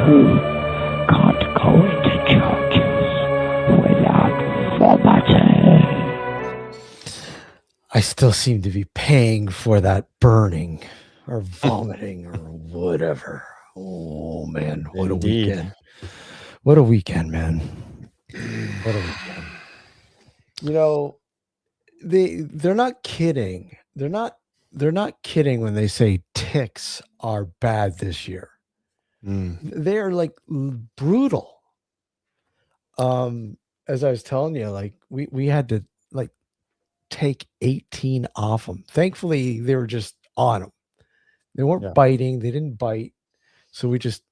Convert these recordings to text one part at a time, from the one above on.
who can't go into churches without vomiting. I still seem to be paying for that burning or vomiting or whatever. Oh man, what a weekend. What a weekend, man. What a weekend. You know, they're not kidding. They're not kidding when they say ticks are bad this year. They are like brutal. As I was telling you, like we had to like take 18 off them. Thankfully, they were just on them. They weren't biting. They didn't bite. So we just,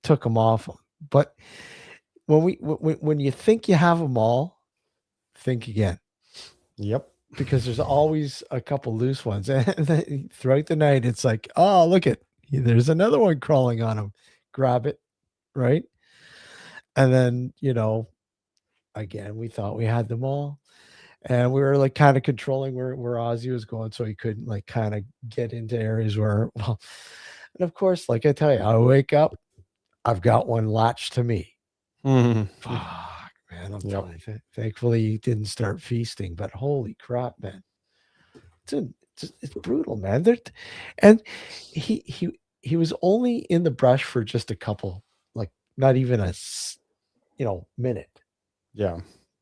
took them off them. But when you think you have them all, think again. Yep. Because there's always a couple loose ones. And then throughout the night, it's like, oh, look there's another one crawling on them. Grab it. Right. And then, again, we thought we had them all. And we were like kind of controlling where Ozzy was going, so he couldn't like kind of get into areas where, well, and of course, like I tell you, I wake up, I've got one latched to me. Fuck, man, I'm telling you, thankfully he didn't start feasting, but holy crap, man, it's brutal, man. And he was only in the brush for just a couple, like not even a minute. Yeah,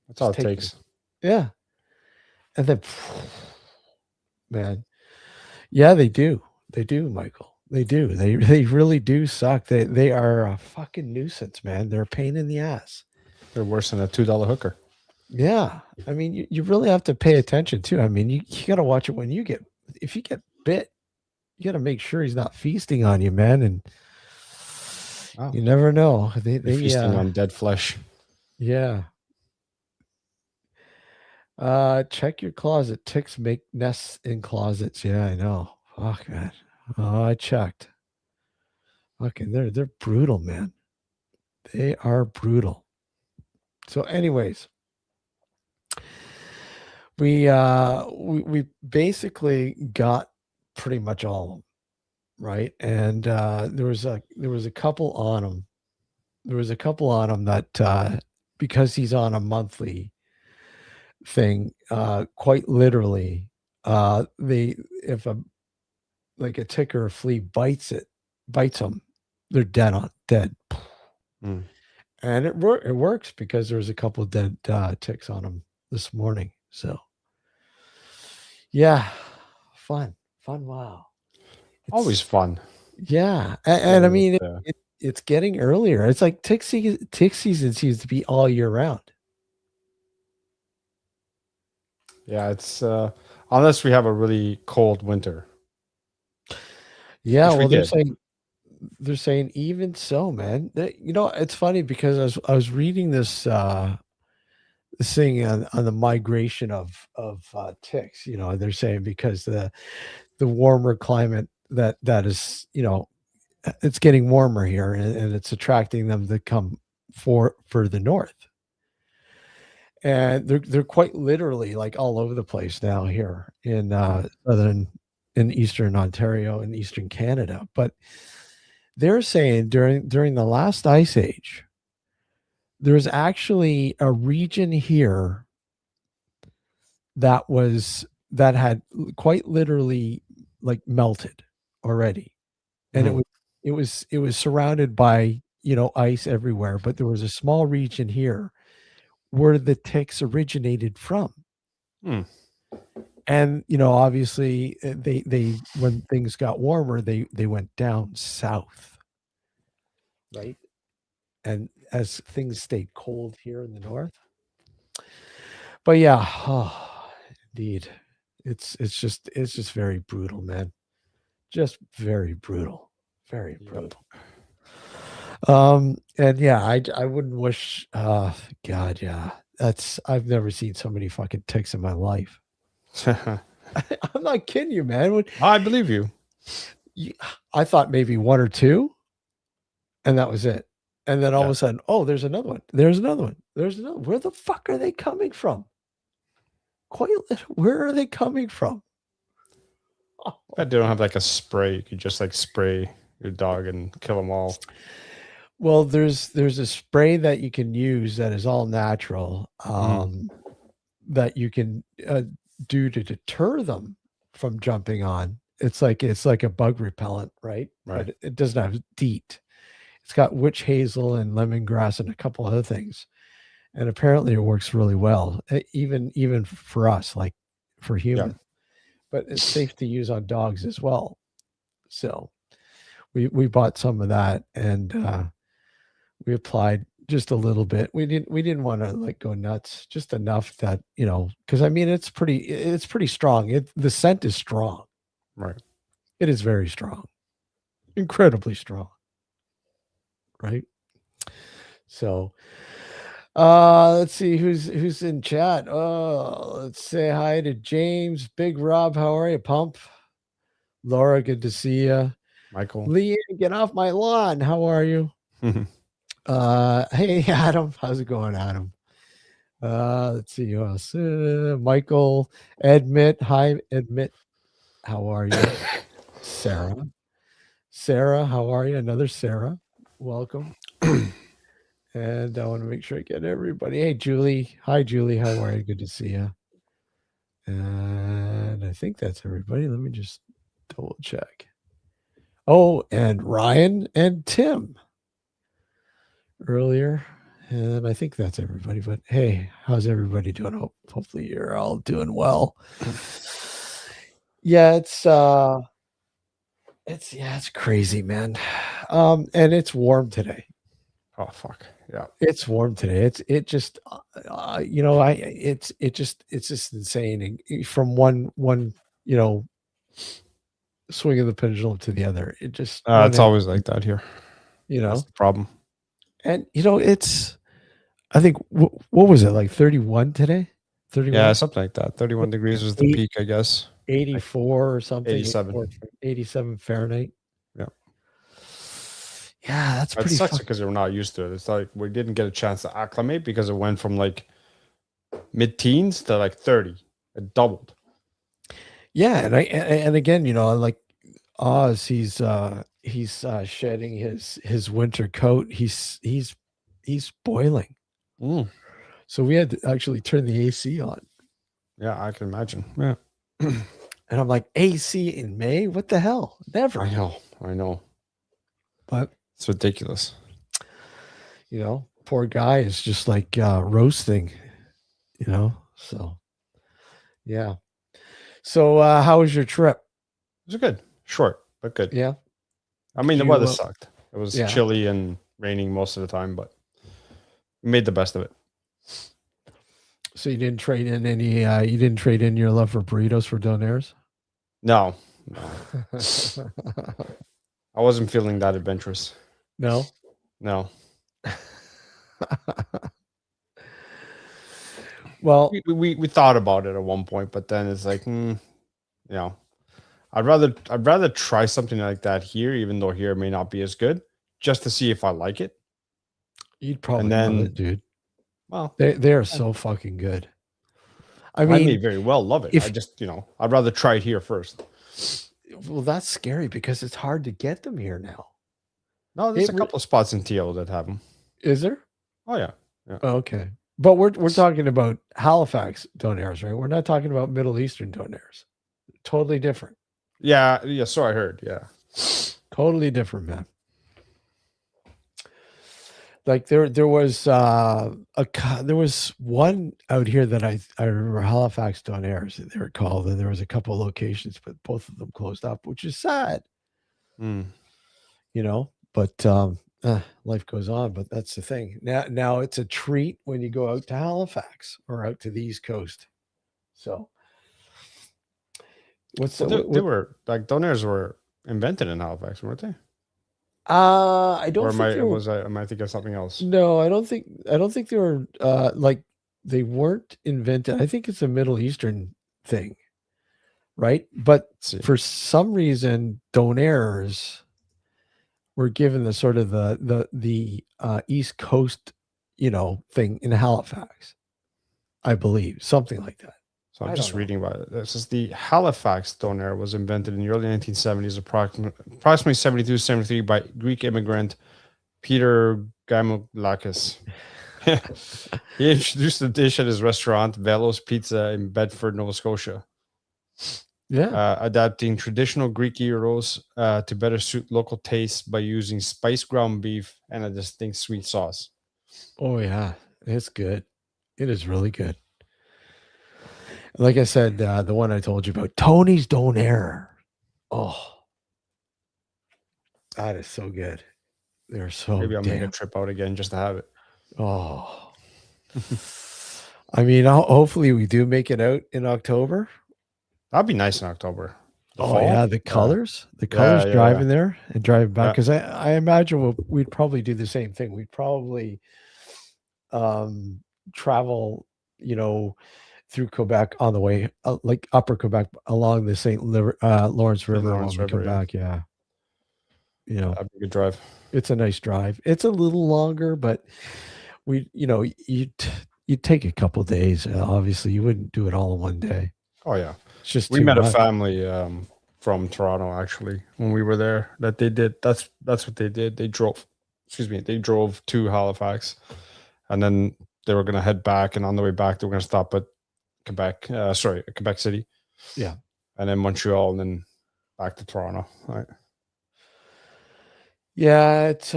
that's all it takes. Yeah. And then, man, yeah, they do, Michael. They do. They really do suck. They are a fucking nuisance, man. They're a pain in the ass. They're worse than a $2 hooker. Yeah, I mean, you really have to pay attention too. I mean, you got to watch it if you get bit, you got to make sure he's not feasting on you, man. And you never know. They feasting on dead flesh. Yeah. Check your closet. Ticks make nests in closets. Yeah, I know. Fuck, man. Oh, I checked. Okay, they're brutal, man. They are brutal. So, anyways, we basically got pretty much all of them, right? And there was a couple on them. There was a couple on him that because he's on a monthly thing, quite literally, if a tick or a flea bites them, they're dead. And it works because there's a couple of dead ticks on them this morning. So yeah, fun. Wow, always fun. Yeah, and I mean it's getting earlier. It's like tick season seems to be all year round. Yeah, it's unless we have a really cold winter. Yeah, well, they're saying even so, man. It's funny because I was reading this thing on the migration of ticks. They're saying because the warmer climate that is, it's getting warmer here and it's attracting them to come further north. And they're quite literally like all over the place now here in eastern Ontario and eastern Canada. But they're saying during the last ice age, there's actually a region here that had quite literally like melted already. And it was surrounded by, ice everywhere, but there was a small region here where the ticks originated from. And obviously they when things got warmer, they went down south, right? And as things stayed cold here in the north. But yeah, indeed, it's just very brutal, man. Just very brutal. Very brutal. And yeah, I wouldn't wish God, yeah. I've never seen so many fucking ticks in my life. I'm not kidding you, man. I believe you. I thought maybe one or two, and that was it. And then all of a sudden, oh, there's another one. There's another one. There's another. Where the fuck are they coming from? Where are they coming from? I don't have like a spray. You could just like spray your dog and kill them all. Well, there's a spray that you can use that is all natural, that you can do to deter them from jumping on. It's like a bug repellent, right? Right. But it doesn't have DEET. It's got witch hazel and lemongrass and a couple other things, and apparently it works really well, even for us, like for humans. But it's safe to use on dogs as well. So we bought some of that, and we applied just a little bit. We didn't want to like go nuts, just enough that, because I mean it's pretty strong. The scent is strong. Right. It is very strong, incredibly strong. Right. So let's see who's in chat. Oh, let's say hi to James, Big Rob. How are you, Pump? Laura, good to see you. Michael. Leanne, get off my lawn. How are you? Hey Adam, how's it going, Adam? Let's see who else. Michael, Admit, hi Admit. How are you? Sarah, how are you? Another Sarah, welcome. And I want to make sure I get everybody. Hey Julie, hi Julie, how are you? Good to see you. And I think that's everybody. Let me just double check. Oh, and Ryan and Tim earlier. And I think that's everybody. But hey, how's everybody doing? Hopefully you're all doing well. Yeah, it's crazy, man. And it's warm today. Oh fuck. Yeah. It's warm today. It's just insane. And from one swing of the pendulum to the other. It just It's always like that here. That's the problem. And it's, I think, what was it, like 31 today? 31? Yeah, something like that. 31 degrees was the peak, I guess. 84 or something. 87 Fahrenheit. Yeah. Yeah, that's pretty. It sucks because we're not used to it. It's like we didn't get a chance to acclimate because it went from like mid-teens to like 30. It doubled. Yeah, and again, like Oz, he's shedding his winter coat. He's boiling. So we had to actually turn the AC on. Yeah, I can imagine. Yeah. And I'm like, AC in May? What the hell? Never. I know. But it's ridiculous. Poor guy is just like roasting, so yeah. So how was your trip? It was good. Short, but good. Yeah. I mean, the weather sucked. It was chilly and raining most of the time, but we made the best of it. So you didn't trade in any, you didn't trade in your love for burritos for Donairs? No. I wasn't feeling that adventurous. No? No. Well, we thought about it at one point, but then it's like, I'd rather try something like that here, even though here it may not be as good, just to see if I like it. You'd probably love it, dude. Well, they are so fucking good. I mean, I may very well love it. I just, I'd rather try it here first. Well, that's scary because it's hard to get them here now. No, there's a couple of spots in TL that have them. Is there? Oh yeah. Oh, okay. But we're talking about Halifax Donairs, right? We're not talking about Middle Eastern Donairs. Totally different. Yeah. So I heard. Yeah. Totally different, man. Like there was there was one out here that I remember, Halifax Donairs, they were called, and there was a couple of locations, but both of them closed up, which is sad. But life goes on. But that's the thing. Now it's a treat when you go out to Halifax or out to the East Coast. So they were like Donairs were invented in Halifax, weren't they? I don't. Or am I thinking of something else? No, I don't think they were like, they weren't invented. I think it's a Middle Eastern thing, right? But for some reason, Donairs were given the sort of the East Coast, thing in Halifax, I believe, something like that. So I'm I just don't know. reading about it. This is the Halifax donair was invented in the early 1970s, approximately 72, 73 by Greek immigrant Peter Gamoulakis. He introduced the dish at his restaurant, Velos Pizza in Bedford, Nova Scotia, Yeah. adapting traditional Greek gyros to better suit local tastes by using spiced ground beef and a distinct sweet sauce. Oh yeah, it's good. It is really good. Like I said, the one I told you about, Tony's Donair. Oh, that is so good. They're so Maybe I'll make a damn. trip out again just to have it. Oh, I mean, hopefully we do make it out in October. That'd be nice in October. The Oh fall? yeah, the colors Yeah. driving there and driving back. Yeah. Because I imagine we'd probably do the same thing. We'd probably travel, through Quebec on the way, like Upper Quebec along the Lawrence St. River Lawrence when we come River, yeah. back. Yeah, That'd be a good drive. it's a nice drive. It's a little longer, but you'd take a couple days. Obviously, you wouldn't do it all in one day. Oh yeah. It's just We too met a much. family from Toronto actually when we were there that they did that's what they did. They drove to Halifax and then they were gonna head back, and on the way back they were gonna stop at Quebec City. Yeah. And then Montreal and then back to Toronto. Right. Yeah, it's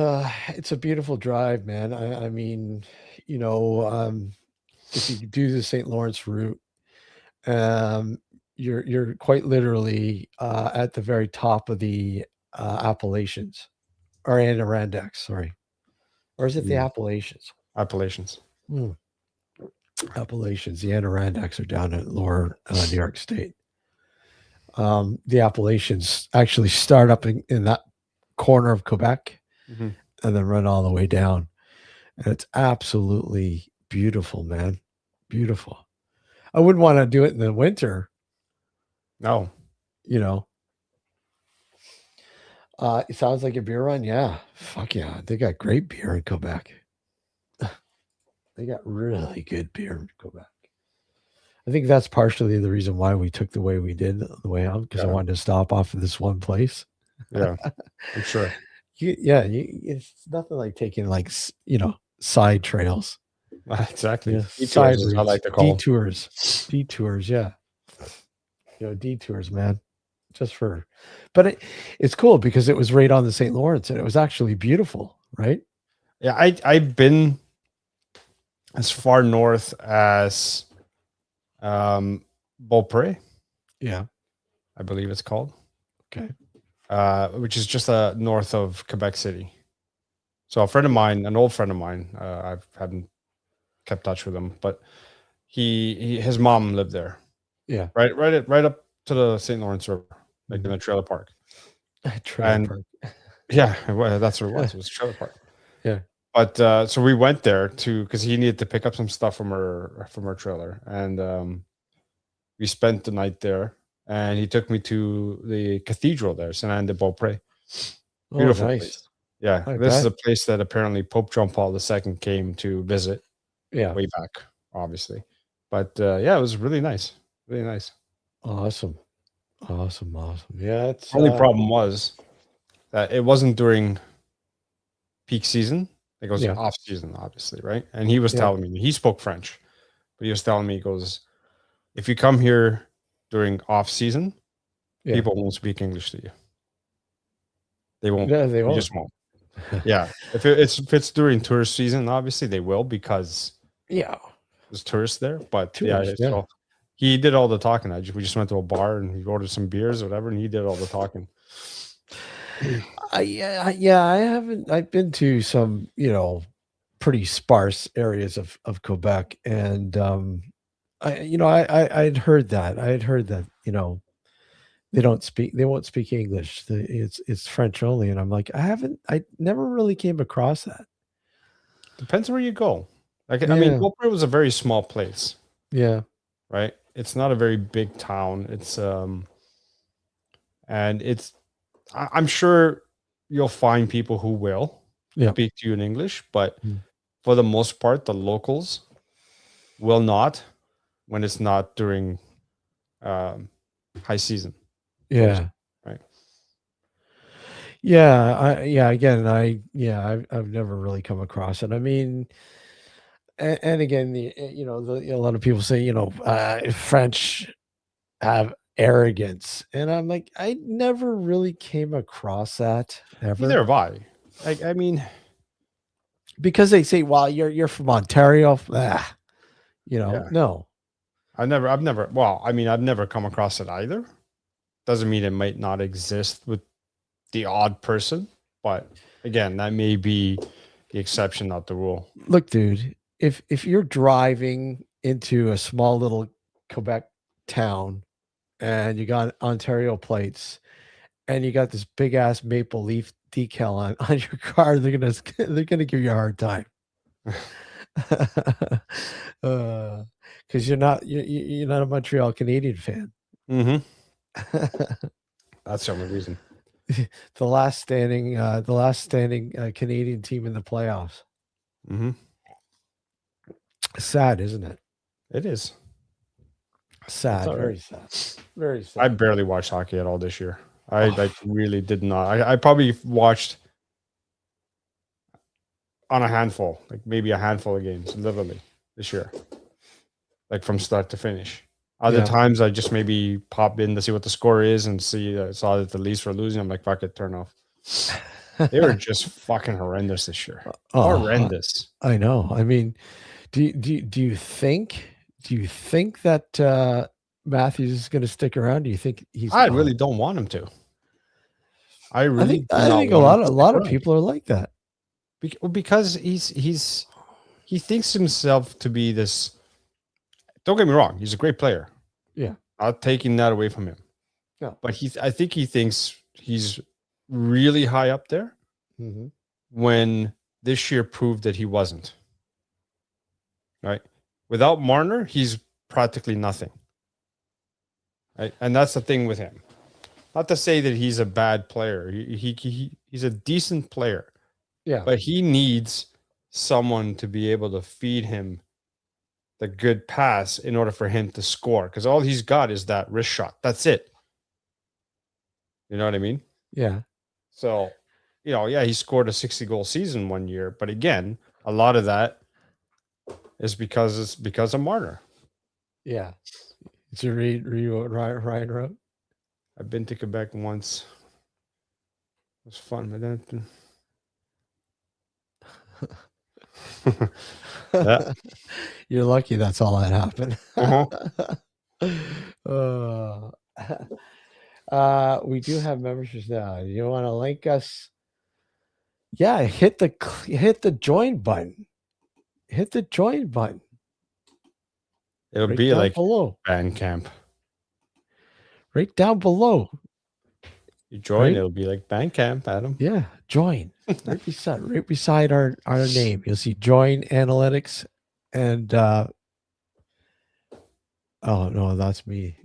a beautiful drive, man. I mean, if you do the St. Lawrence route, um, you're quite literally at the very top of the Appalachians or Adirondacks, sorry, or is it the Appalachians? Appalachians. Hmm. Appalachians. The Adirondacks are down in lower New York State. The Appalachians actually start up in that corner of Quebec Mhm. and then run all the way down. And it's absolutely beautiful, man. Beautiful. I wouldn't want to do it in the winter, No. you know. It sounds like a beer run. Yeah. Fuck yeah. They got great beer in Quebec. They got really good beer in Quebec. I think that's partially the reason why we took the way we did the way out, because I Yeah. wanted to stop off at this one place. Yeah. I'm sure. It's nothing like taking side Exactly. trails, Detours, side as I routes, like to call them. detours. Yeah, detours, man. But it's cool because it was right on the St. Lawrence and it was actually beautiful, right? Yeah, I've been as far north as Beaupré, Yeah. I believe it's called. Okay. Which is just north of Quebec City. So a friend of mine, an old friend of mine, I haven't kept touch with him, but his mom lived there. Yeah. Right up to the St. Lawrence River, like in a trailer park. Park. Yeah, that's what it was. It was a trailer park. Yeah. But so we went there because he needed to pick up some stuff from her trailer, and we spent the night there. And he took me to the cathedral there, Saint Anne de Beaupré. Beautiful nice. place. Yeah, this is a place that apparently Pope John Paul II came to visit. Yeah. Way back, obviously. But yeah, it was really nice. Really nice. Awesome. Yeah, it's The only problem was that it wasn't during peak season. It was off season, obviously, right? And he was telling me, he spoke French, but he was telling me, he goes, if you come here during off season, people won't speak English to you. They won't. Yeah, they won't. Just won't. Yeah. If it's during tourist season, obviously they will, because there's tourists there. But so he did all the talking. We just went to a bar and he ordered some beers or whatever, and he did all the talking. I haven't. I've been to some, pretty sparse areas of Quebec, and I'd heard that. They won't speak English. It's French only, and I'm like, I never really came across that. Depends where you go. Like, I mean, Beaupré was a very small place. Yeah. Right. It's not a very big town. It's and it's. I'm sure you'll find people who will speak to you in English, but for the most part, the locals will not, when it's not during high season. Yeah. Right. Yeah. Again, I've never really come across it. I mean, and again, a lot of people say, French have arrogance, and I'm like, I never really came across that ever. Neither have I. I mean, because they say, well, you're from Ontario. yeah. No. I've never. Well, I mean, I've never come across it either. Doesn't mean it might not exist with the odd person, but again, that may be the exception, not the rule. Look, dude, if you're driving into a small little Quebec town and you got Ontario plates and you got this big ass maple leaf decal on your car, they're gonna give you a hard time. Because you're not a Montreal Canadian fan. Mm-hmm. That's the only reason. The last standing Canadian team in the playoffs. Mm-hmm. Sad, isn't it? It is sad. Very sad. Very sad. I barely watched hockey at all this year. I really did not. I probably watched on a handful, like maybe a handful of games, literally this year, like from start to finish. Other times I just maybe pop in to see what the score is and saw that the Leafs were losing. I'm like, fuck it, turn off. They were just fucking horrendous this year. Horrendous. I know. I mean, do you think that Matthews is going to stick around? Do you think he's? I really don't want him to. I think a lot of people are like that. Because he thinks himself to be this. Don't get me wrong, he's a great player. Yeah, not taking that away from him. No, but I think he thinks he's really high up there. Mm-hmm. When this year proved that he wasn't. Right, without Marner, he's practically nothing. Right, and that's the thing with him. Not to say that he's a bad player. He's a decent player. Yeah, but he needs someone to be able to feed him the good pass in order for him to score. Because all he's got is that wrist shot. That's it. You know what I mean? Yeah. So, he scored a 60-goal season one year. But again, a lot of that is because of Marner. Yeah. Did you read what Ryan wrote? I've been to Quebec once. It was fun. But then... Yeah. You're lucky that's all that happened. We do have memberships now. You want to link us? Yeah, hit the join button. Hit the join button. It'll right be like below Bandcamp. Right down below. You join, it'll be like Bandcamp, Adam. Yeah, join. right beside our name. You'll see join analytics and oh no, that's me.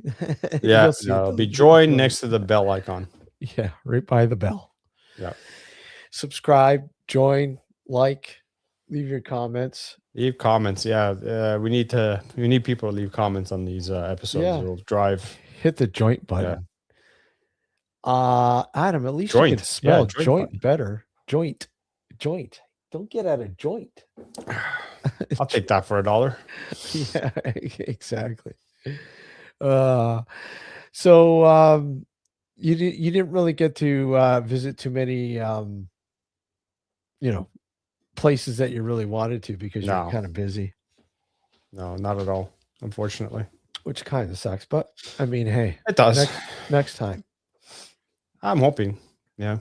Yeah, it'll be join next to the bell icon. Yeah, right by the bell. Yeah. Subscribe, join, like, leave your comments. Leave comments. Yeah. We need people to leave comments on these episodes. Yeah. It'll drive. Hit the joint button. Adam, at least joint. You can spell joint button. Better. Joint. Don't get out of joint. I'll take that for $1. Yeah, exactly. So you didn't really get to visit too many places that you really wanted to because you're kind of busy. No, not at all, unfortunately. Which kind of sucks, but I mean, hey, it does. Next time. I'm hoping. Yeah.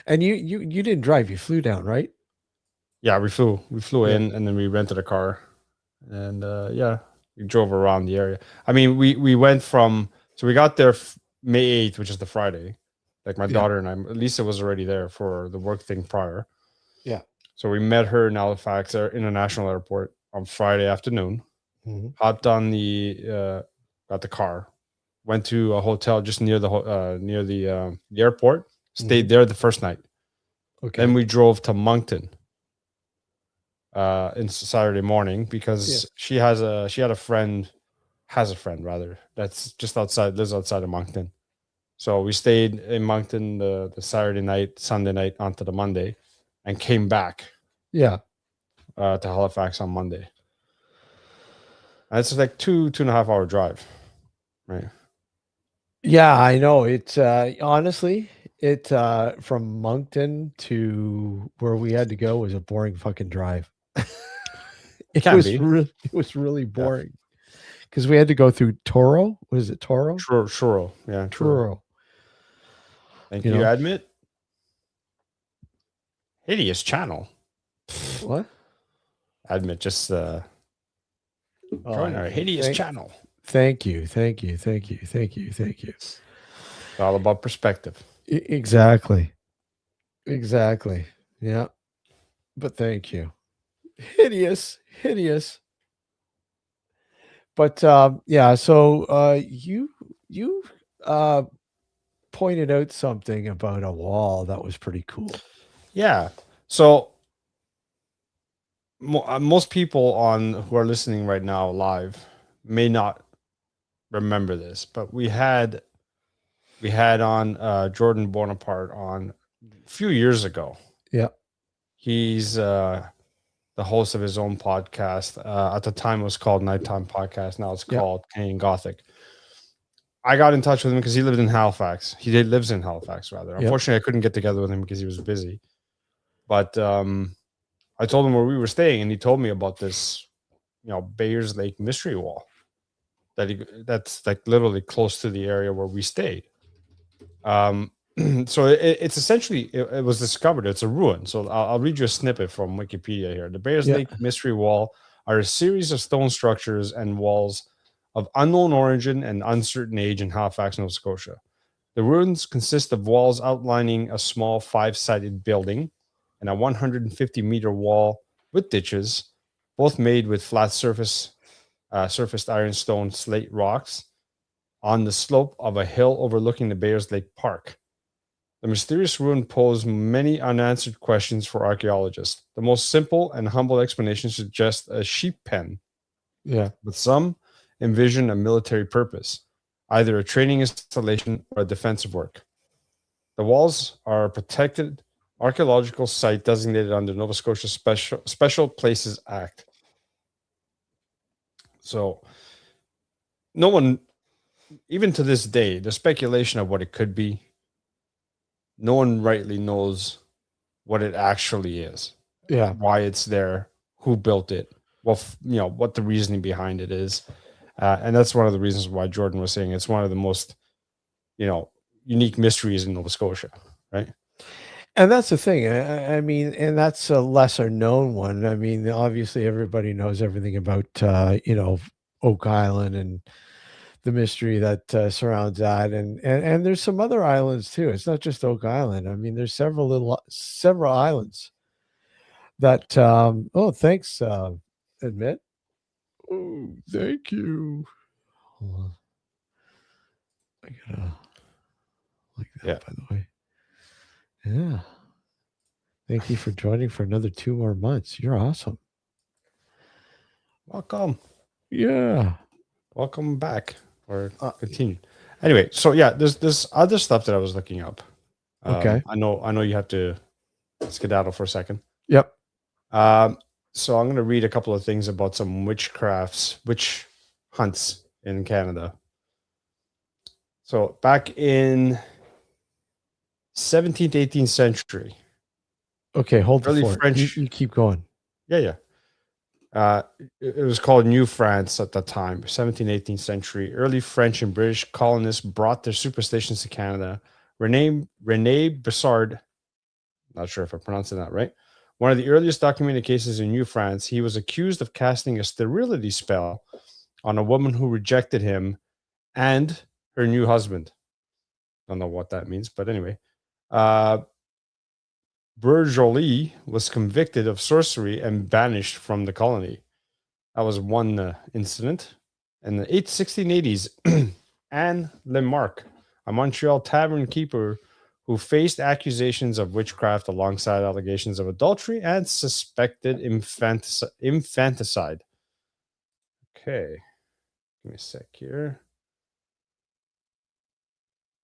And you didn't drive, you flew down, right? Yeah, we flew in and then we rented a car and we drove around the area. I mean, we went so we got there May 8th, which is the Friday. Like my daughter and I, Lisa was already there for the work thing prior. Yeah. So we met her in Halifax International Airport on Friday afternoon. Mm-hmm. Hopped on got the car, went to a hotel just near the airport. Stayed there the first night. Okay. Then we drove to Moncton in Saturday morning because she had a friend has a friend rather that's just lives outside of Moncton. So we stayed in Moncton the Saturday night, Sunday night onto the Monday, and came back. Yeah. To Halifax on Monday. And it's like 2.5 hour drive, right? Yeah, I know. It's honestly, it from Moncton to where we had to go was a boring fucking drive. It was really boring because we had to go through Toro. Was it Toro? Truro. Yeah, Truro. Thank you, Admit. Hideous channel. What? Admit just join our hideous channel. Thank you. It's all about perspective. Exactly. Yeah. But thank you. Hideous. But yeah, so you pointed out something about a wall that was pretty cool. Yeah. So most people who are listening right now live may not remember this, but we had on Jordan Bonaparte on a few years ago. Yeah. He's the host of his own podcast. At the time, it was called Nighttime Podcast. Now it's called Canadian Gothic. I got in touch with him because he lived in Halifax. He lives in Halifax, rather. Unfortunately, I couldn't get together with him because he was busy. But I told him where we were staying, and he told me about this, Bayers Lake mystery wall that's like literally close to the area where we stayed. So it's essentially it was discovered. It's a ruin. So I'll read you a snippet from Wikipedia here. The Bayers Lake Mystery Wall are a series of stone structures and walls of unknown origin and uncertain age in Halifax, Nova Scotia. The ruins consist of walls outlining a small 5-sided building and a 150-meter wall with ditches, both made with flat surfaced ironstone slate rocks on the slope of a hill overlooking the Bayers Lake Park. The mysterious ruin posed many unanswered questions for archaeologists. The most simple and humble explanation suggests a sheep pen. Yeah. But some envision a military purpose, either a training installation or a defensive work. The walls are a protected archaeological site designated under Nova Scotia Special Places Act. So no one, even to this day, the speculation of what it could be, no one rightly knows what it actually is. Yeah. Why it's there, who built it, what the reasoning behind it is. And that's one of the reasons why Jordan was saying it's one of the most, unique mysteries in Nova Scotia, right? And that's the thing. I mean, and that's a lesser known one. I mean, obviously everybody knows everything about, Oak Island and the mystery that surrounds that. And there's some other islands too. It's not just Oak Island. I mean, there's several islands that, thanks, Admit. Oh, thank you. Hold on. I gotta like that, by the way. Yeah. Thank you for joining for another 2 more months. You're awesome. Welcome. Yeah. Welcome back or continue. Anyway, so yeah, there's other stuff that I was looking up. Okay. I know you have to skedaddle for a second. Yep. So I'm going to read a couple of things about some witch hunts in Canada. So back in 17th, 18th century. Okay, hold the early fort. French. You keep going. Yeah. It was called New France at the time, 17th, 18th century. Early French and British colonists brought their superstitions to Canada. Rene Bessard, not sure if I'm pronouncing that right, one of the earliest documented cases in New France, he was accused of casting a sterility spell on a woman who rejected him and her new husband. Don't know what that means, but anyway. Bourgeois was convicted of sorcery and banished from the colony. That was one incident. In the 1680s, Anne Lemarque, a Montreal tavern keeper who faced accusations of witchcraft alongside allegations of adultery and suspected infanticide. Okay. Give me a sec here.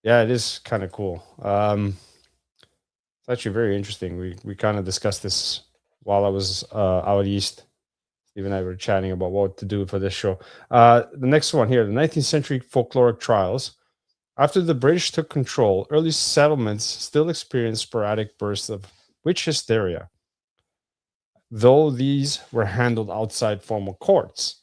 Yeah, it is kind of cool. It's actually very interesting. We kind of discussed this while I was out east. Steve and I were chatting about what to do for this show. The next one here, the 19th century folkloric trials. After the British took control, early settlements still experienced sporadic bursts of witch hysteria, though these were handled outside formal courts.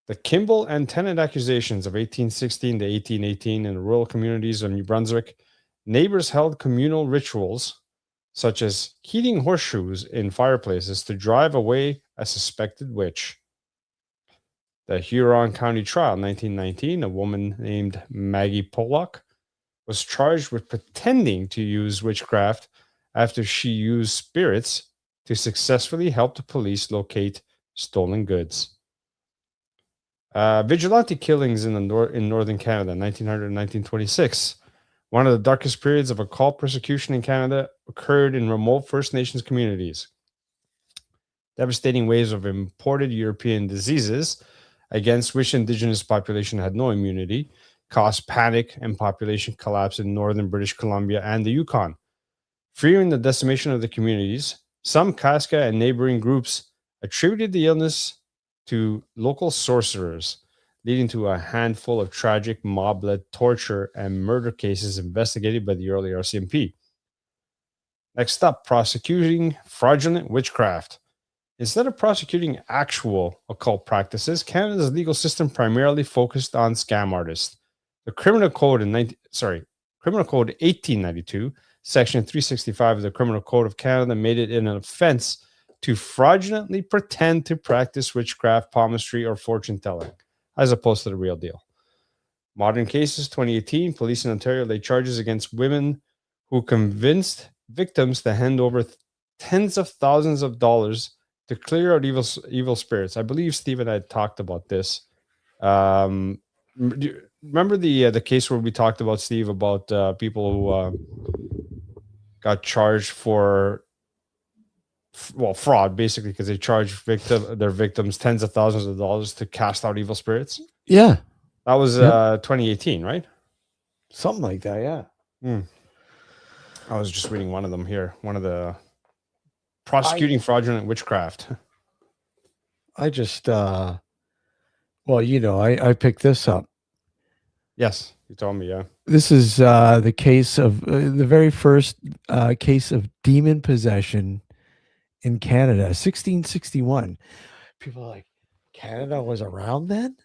The Kimball and Tennant accusations of 1816 to 1818 in the rural communities of New Brunswick, neighbors held communal rituals such as heating horseshoes in fireplaces to drive away a suspected witch. The Huron County trial, 1919, a woman named Maggie Pollock was charged with pretending to use witchcraft after she used spirits to successfully help the police locate stolen goods. Vigilante killings in northern Canada, 1900 and 1926. One of the darkest periods of occult persecution in Canada occurred in remote First Nations communities. Devastating waves of imported European diseases against which Indigenous population had no immunity caused panic and population collapse in northern British Columbia and the Yukon. Fearing the decimation of the communities, some Kaska and neighboring groups attributed the illness to local sorcerers, leading to a handful of tragic mob-led torture and murder cases investigated by the early RCMP. Next up, prosecuting fraudulent witchcraft. Instead of prosecuting actual occult practices, Canada's legal system primarily focused on scam artists. The Criminal Code Criminal Code 1892, Section 365 of the Criminal Code of Canada made it an offense to fraudulently pretend to practice witchcraft, palmistry, or fortune telling, as opposed to the real deal. Modern cases, 2018, police in Ontario laid charges against women who convinced victims to hand over tens of thousands of dollars to clear out evil spirits. I believe Steve and I talked about this. Do you remember the case where we talked about, Steve, about people who got charged for fraud, basically, because they charged their victims tens of thousands of dollars to cast out evil spirits? Yeah, that was 2018, right? Something like that. Yeah. I was just reading one of them here. One of the prosecuting fraudulent witchcraft. I just I picked this up. Yes, you told me. Yeah, this is the case of the very first case of demon possession in Canada, 1661. People are like, Canada was around then?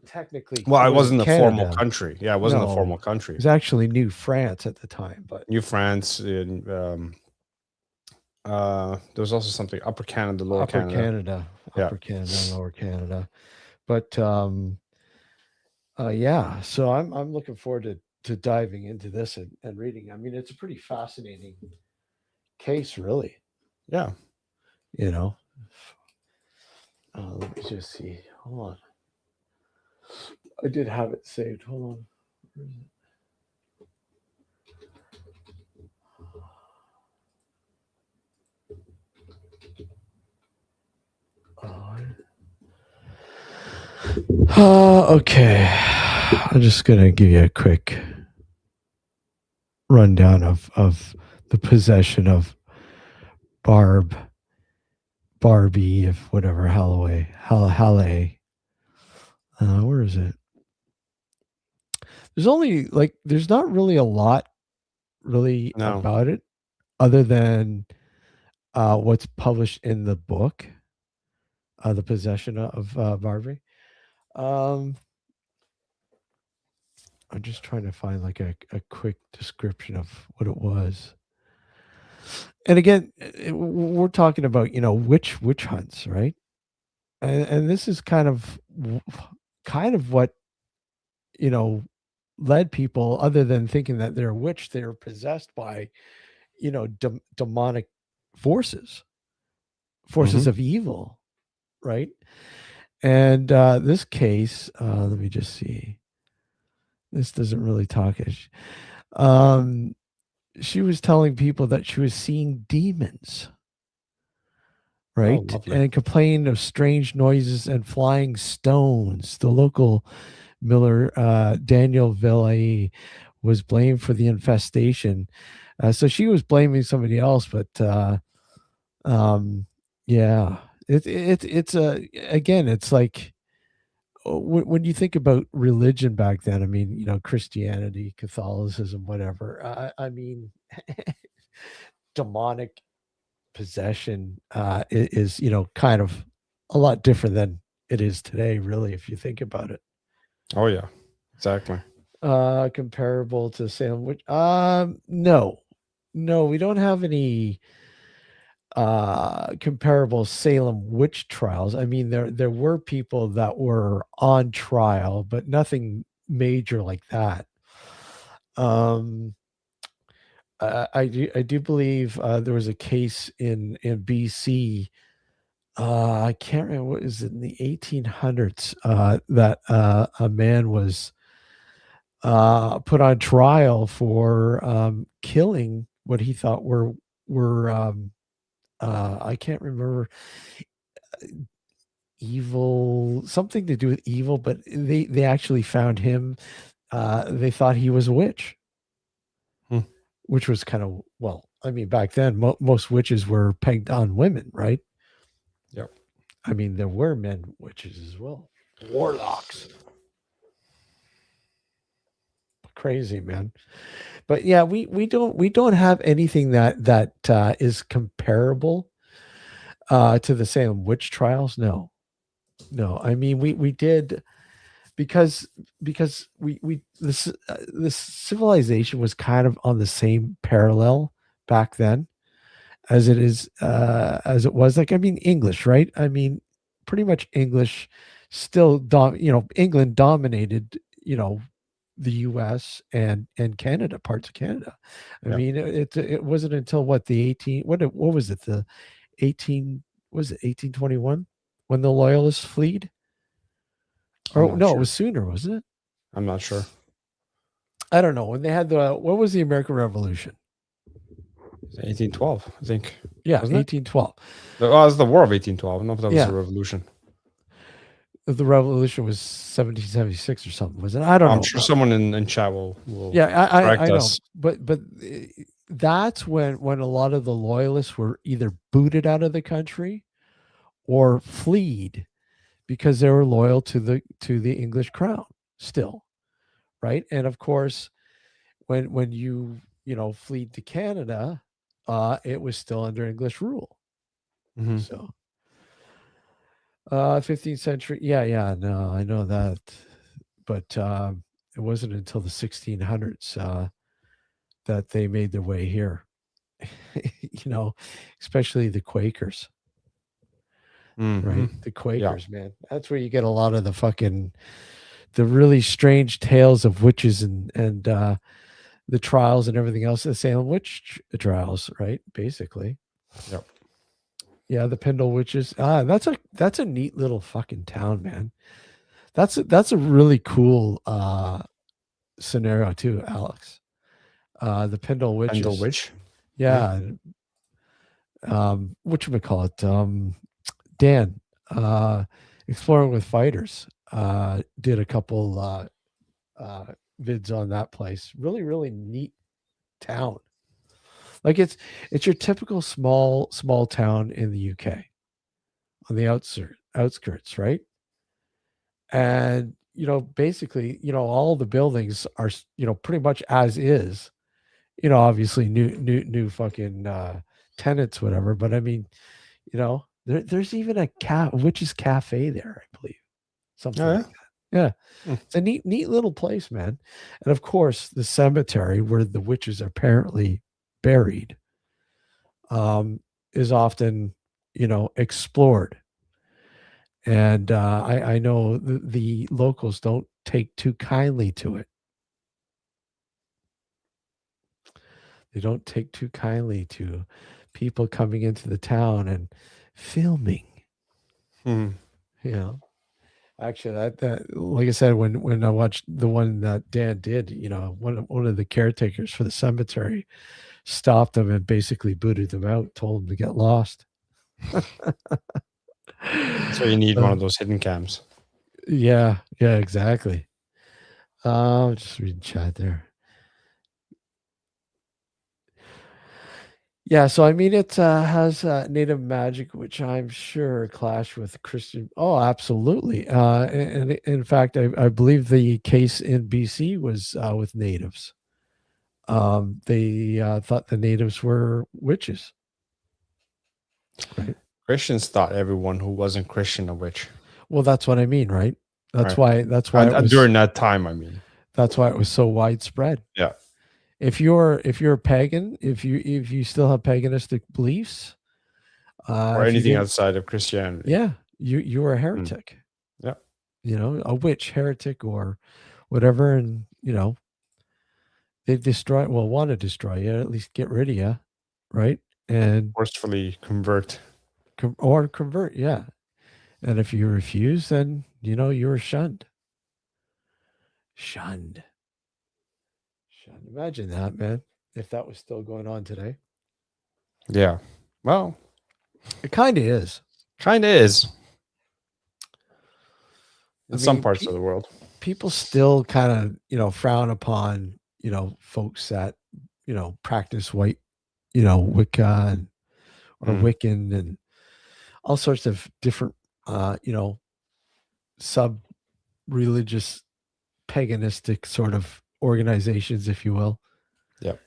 Technically, well, it wasn't a formal country. Yeah, it wasn't a formal country. It was actually New France at the time, but New France. In, there was also something Upper Canada, Lower Canada. Upper Canada, Lower Canada. But yeah, so I'm looking forward to diving into this and reading. I mean, it's a pretty fascinating case, really. Yeah. You know, let me just see. Hold on. I did have it saved. Hold on. Where is it? Okay. I'm just going to give you a quick rundown of the possession of Barbie, if whatever, Halle. Where is it? There's not really a lot about it other than what's published in the book, The Possession of Barbie. I'm just trying to find like a quick description of what it was. And again, we're talking about, witch hunts, right? And this is kind of what, led people, other than thinking that they're a witch, they're possessed by, demonic forces of evil, right? And this case, let me just see. This doesn't really talk. She was telling people that she was seeing demons. right? Oh, lovely. And complained of strange noises and flying stones. The local miller, Daniel Villay, was blamed for the infestation. So she was blaming somebody else, but yeah, it's a, again, it's like, when you think about religion back then, I mean, Christianity, Catholicism, whatever. I mean, demonic possession is, kind of a lot different than it is today, really, if you think about it. Oh yeah, exactly. Comparable to Salem witch? No, we don't have any comparable Salem witch trials. I mean, there were people that were on trial, but nothing major like that. I do believe there was a case in BC. I can't remember, what is it, in the 1800s, that a man was put on trial for killing what he thought were I can't remember, evil, something to do with evil, but they actually found him. They thought he was a witch, which was kind of, well, I mean, back then most witches were pegged on women, right? Yep. I mean, there were men witches as well, warlocks. Crazy, man. But yeah, we don't have anything that is comparable to the Salem witch trials. No. I mean, we did, because we this civilization was kind of on the same parallel back then as it is, as it was, like, I mean, English, right? I mean, pretty much English still England dominated, the US and Canada, parts of Canada. I Yep. mean, it wasn't until what, the 18, what was it, the 18, was it 1821 when the loyalists fled? Or no, sure. it was sooner, wasn't it? I'm not sure. I don't know. When they had what was the American Revolution? 1812, I think. Yeah, wasn't it? 1812. It was the War of 1812. I don't know if that was Yeah. the revolution. The revolution was 1776 or something, wasn't it? I don't know. I'm sure someone in chat will Yeah, I know. us. But that's when a lot of the loyalists were either booted out of the country or fled because they were loyal to the English crown still, right? And of course, when you fled to Canada, it was still under English rule. Mhm. So 15th century, yeah, no, I know that, but it wasn't until the 1600s that they made their way here. Especially the Quakers, right? The Quakers, man. That's where you get a lot of the really strange tales of witches and the trials and everything else. The Salem witch trials, right? Basically. Yep. Yeah, the Pendle witches. That's a neat little fucking town, man. That's a really cool scenario too, Alex. The Pendle witches. Pendle witch. Yeah. Whatchamacallit? Dan, Exploring with Fighters, did a couple vids on that place. Really, really neat town. Like, it's your typical small town in the UK on the outskirts, right? And basically, all the buildings are pretty much as is. Obviously new fucking tenants, whatever. But I mean, there's even a witch's cafe there, I believe, something like that. Yeah. It's a neat little place, man. And of course, the cemetery where the witches are apparently buried is often explored. And I know the locals don't take too kindly to it. They don't take too kindly to people coming into the town and filming. Actually, that like I said, when I watched the one that Dan did, one of the caretakers for the cemetery stopped them and basically booted them out, told them to get lost. So you need one of those hidden cams. Yeah, exactly. Just reading chat there. Yeah, so I mean, it has native magic, which I'm sure clash with Christian. Oh, absolutely. And in fact, I believe the case in BC was with natives. They thought the natives were witches. Right. Christians thought everyone who wasn't Christian a witch. Well, that's what I mean, right? That's Right. why it was During that time, I mean. That's why it was so widespread. Yeah. If you're a pagan, if you still have paganistic beliefs, Or anything outside of Christianity. Yeah, you are a heretic. Yeah. You know, a witch, heretic, or whatever, and they want to destroy you, at least get rid of you, right? And forcefully convert. Convert, yeah. And if you refuse, then you were shunned. Shunned. Imagine that, man. If that was still going on today. Yeah. Well, it kind of is. Kind of is. In some parts of the world. People still kind of, frown upon, folks that, practice white, Wicca or Wiccan and all sorts of different, sub-religious, paganistic sort of organizations, if you will. Yep.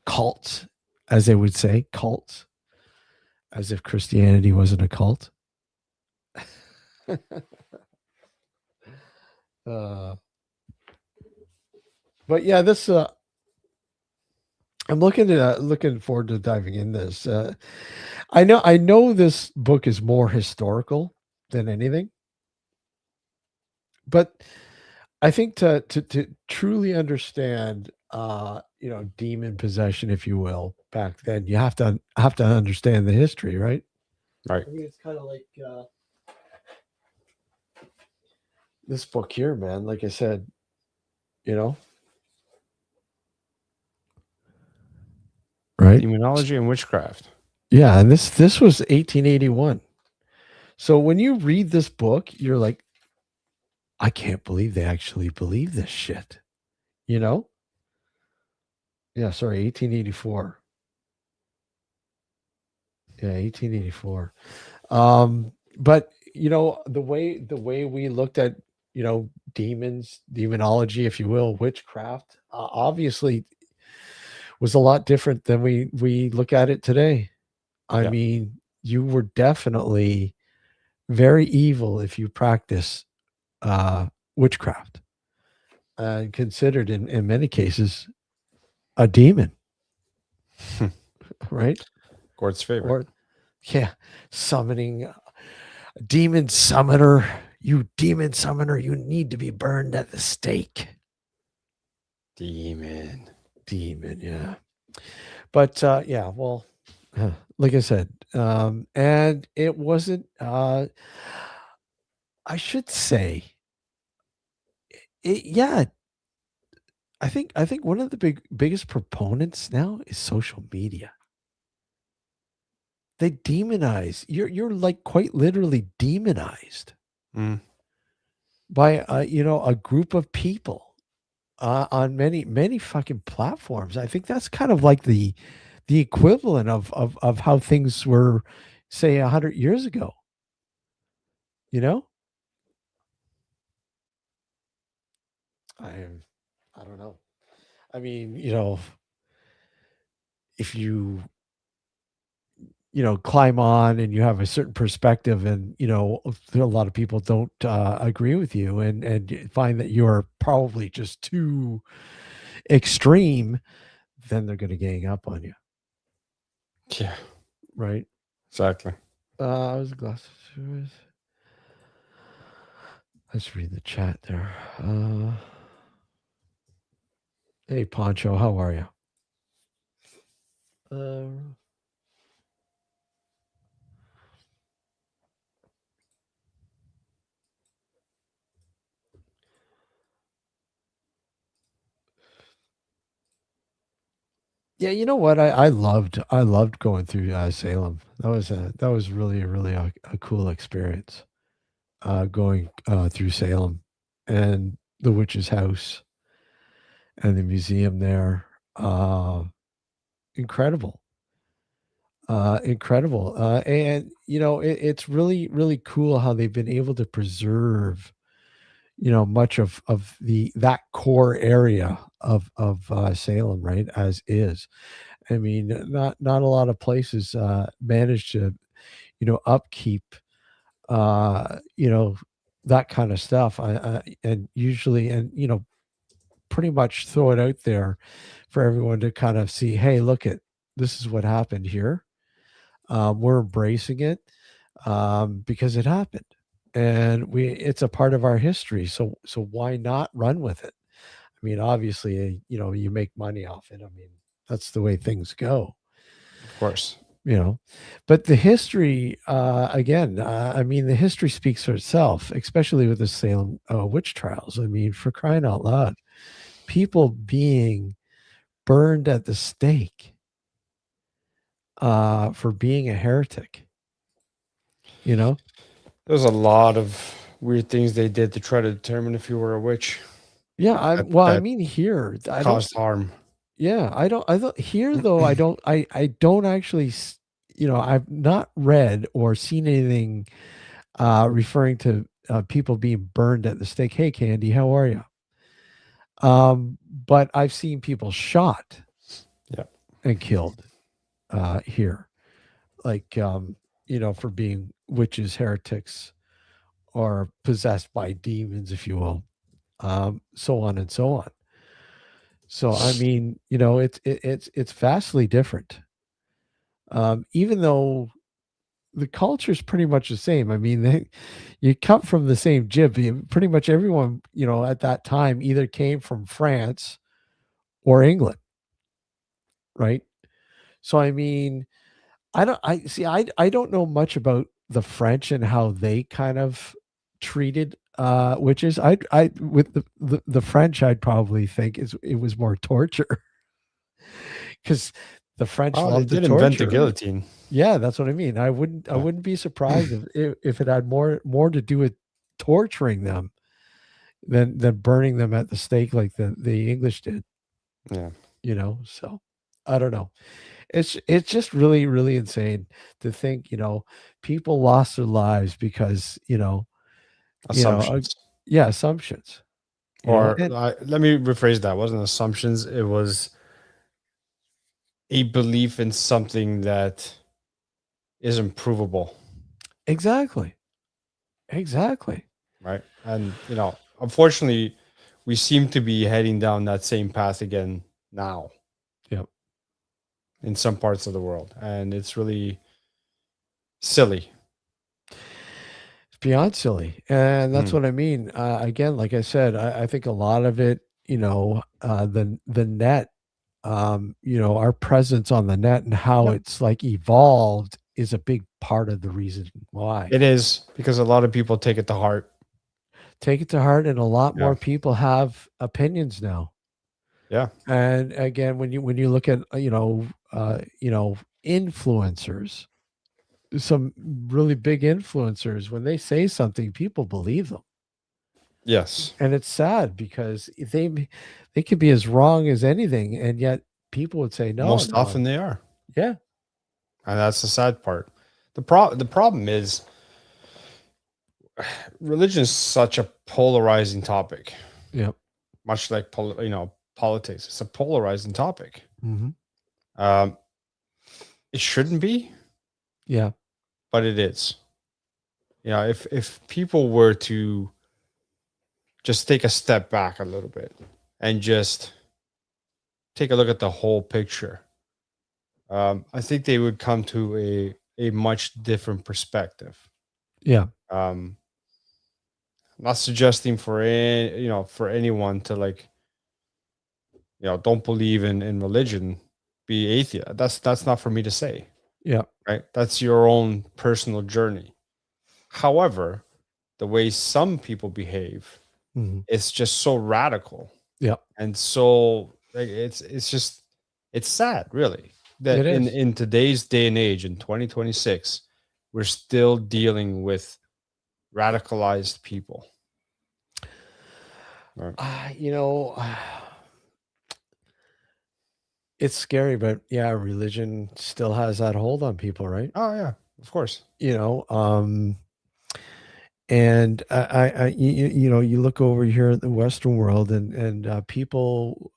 Cults, as they would say, cults, as if Christianity wasn't a cult. But yeah, this I'm looking forward to diving in this. I know this book is more historical than anything, but I think to truly understand, demon possession, if you will, back then, you have to understand the history, right? Right. I mean, it's kind of like this book here, man. Like I said, right? Demonology and witchcraft. Yeah, and this was 1881. So when you read this book, you're like, I can't believe they actually believe this shit. Yeah, sorry, 1884. Yeah, 1884. But the way we looked at, demons, demonology, if you will, witchcraft, obviously was a lot different than we look at it today. I mean, you were definitely very evil if you practice witchcraft, and considered in many cases a demon. Right? Gord's favorite. Summoning demon summoner. You demon summoner, you need to be burned at the stake. Demon, yeah. But yeah, well, like I said, and it wasn't. I should say, yeah. I think one of the biggest proponents now is social media. They demonize. You're like quite literally demonized by a group of people on many fucking platforms. I think that's kind of like the equivalent of how things were, say, 100 years ago. I don't know. I mean, if you climb on and you have a certain perspective, and a lot of people don't agree with you, and you find that you're probably just too extreme, then they're going to gang up on you. Yeah. Right. Exactly. I was glasses. Let's read the chat there. Hey, Poncho, how are you? Yeah, you know what? I loved going through Salem. That was really a cool experience. Going through Salem and the witch's house and the museum there. Incredible, incredible. And you know, it's really cool how they've been able to preserve, you know, much of the that core area of Salem, right? As is. I mean, not a lot of places manage to, you know, upkeep, you know, that kind of stuff. And usually, and you know, pretty much throw it out there for everyone to kind of see. Hey, look at this is what happened here. We're embracing it because it happened, and we it's a part of our history. So why not run with it? I mean, obviously, you know, you make money off it. I mean, that's the way things go. Of course. You know, but the history again, I mean, the history speaks for itself, especially with the Salem witch trials. I mean, for crying out loud, people being burned at the stake for being a heretic, you know. There's a lot of weird things they did to try to determine if you were a witch. Yeah, That, well, I that mean, here I don't. caused harm. Yeah, I don't here though. I don't actually. You know, I've not read or seen anything referring to people being burned at the stake. Hey, Candy, how are you? But I've seen people shot Yeah. and killed here, like you know, for being witches, heretics, or possessed by demons, if you will, so on and so on. So I mean, you know, it's vastly different. Even though the culture is pretty much the same. I mean, you come from the same jib. Pretty much everyone, you know, at that time either came from France or England, right? So I mean, I don't know much about the French and how they kind of treated witches. I with the French, I'd probably think it was more torture because the French Oh, they love to did invent the torture. guillotine. Yeah, that's what I mean. I Yeah. wouldn't be surprised if it had more to do with torturing them than burning them at the stake like the English did, Yeah. you know. So I don't know. It's just really insane to think, you know, people lost their lives because, you know, Assumptions. yeah, assumptions, you know, Or and let me rephrase that. It wasn't assumptions. It was a belief in something that isn't provable. exactly. Exactly. Right. And, unfortunately, we seem to be heading down that same path again now Yep. in some parts of the world. And it's really silly. It's beyond silly. And that's Mm. what I mean. Again, like I said, I think a lot of it, you know, the net, you know, our presence on the net and how Yep. it's like evolved is a big part of the reason why. It is because a lot of people take it to heart. Take it to heart, and a lot Yeah. more people have opinions now. Yeah. And again, when you look at you know, influencers, some really big influencers, when they say something, people believe them. Yes. And it's sad because they could be as wrong as anything, and yet people would say no, Most no. often they are. Yeah. And that's the sad part. The problem is religion is such a polarizing topic, Yep. much like politics. It's a polarizing topic. Mm-hmm. Um, it shouldn't be, Yeah. but it is. If people were to just take a step back a little bit and just take a look at the whole picture, I think they would come to a much different perspective. Yeah. I'm not suggesting for anyone to don't believe in religion, be atheist. That's not for me to say, Yeah. right? That's your own personal journey. However, the way some people behave, Mm-hmm. it's just so radical Yeah. and so it's just it's sad, really, that in today's day and age, in 2026, we're still dealing with radicalized people. Right. It's scary, but yeah, religion still has that hold on people, right? Oh yeah, of course. And you look over here at the Western world, and people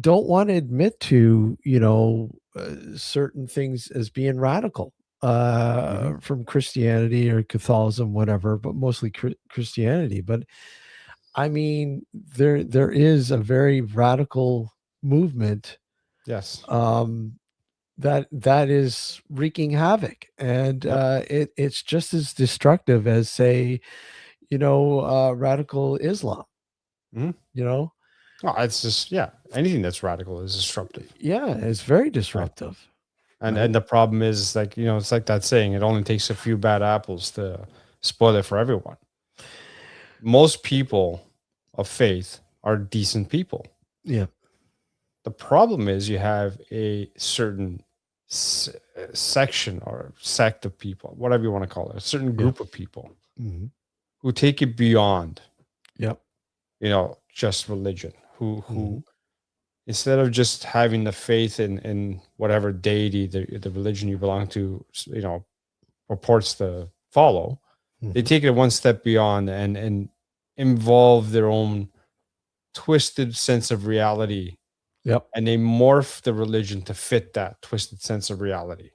don't want to admit to certain things as being radical from Christianity or Catholicism, whatever, but mostly Christianity. But I mean, there is a very radical movement. Yes. That is wreaking havoc, and it's just as destructive as, say, radical Islam. Oh, it's just anything that's radical is disruptive. Yeah, it's very disruptive. Right. And the problem is, like, it's like that saying, it only takes a few bad apples to spoil it for everyone. Most people of faith are decent people. Yeah. The problem is you have a certain section or sect of people, whatever you want to call it, a certain group of people who take it beyond, just religion, who instead of just having the faith in whatever deity the religion you belong to, purports to follow, they take it one step beyond and involve their own twisted sense of reality. And they morph the religion to fit that twisted sense of reality.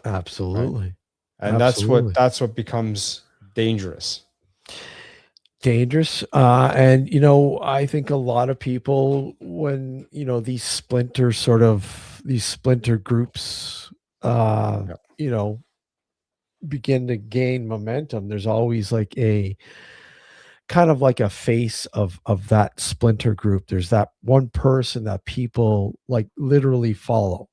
Absolutely. Right? And that's what becomes dangerous. And I think a lot of people, when these splinter groups begin to gain momentum, there's always like a kind of like a face of that splinter group. There's that one person that people like literally follow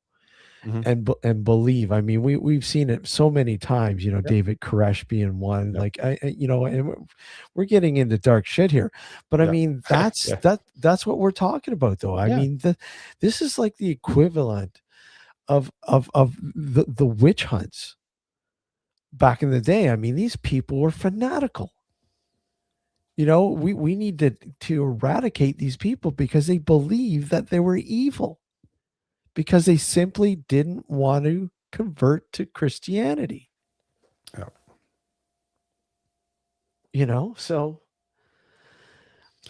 and believe. I mean, we've seen it so many times, David Koresh being one, like, and we're getting into dark shit here, but I mean, that's what we're talking about, though. I mean, this is like the equivalent of the witch hunts back in the day. I mean, these people were fanatical. We need to eradicate these people because they believe that they were evil, because they simply didn't want to convert to Christianity. So